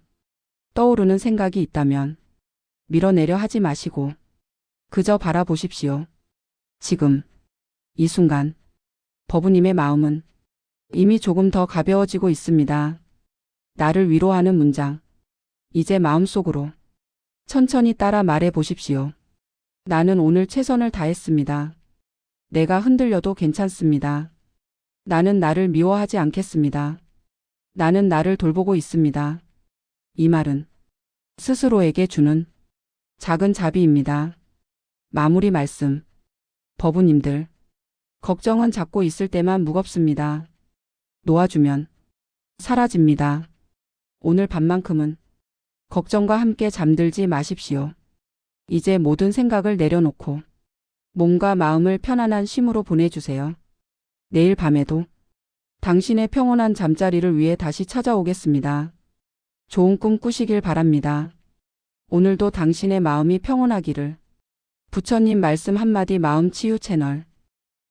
떠오르는 생각이 있다면 밀어내려 하지 마시고 그저 바라보십시오. 지금 이 순간 버부님의 마음은 이미 조금 더 가벼워지고 있습니다. 나를 위로하는 문장. 이제 마음속으로 천천히 따라 말해 보십시오. 나는 오늘 최선을 다했습니다. 내가 흔들려도 괜찮습니다. 나는 나를 미워하지 않겠습니다. 나는 나를 돌보고 있습니다. 이 말은 스스로에게 주는 작은 자비입니다. 마무리 말씀. 버부님들, 걱정은 잡고 있을 때만 무겁습니다. 놓아주면 사라집니다. 오늘 밤만큼은 걱정과 함께 잠들지 마십시오. 이제 모든 생각을 내려놓고 몸과 마음을 편안한 쉼으로 보내주세요. 내일 밤에도 당신의 평온한 잠자리를 위해 다시 찾아오겠습니다. 좋은 꿈 꾸시길 바랍니다. 오늘도 당신의 마음이 평온하기를. 부처님 말씀 한마디 마음 치유 채널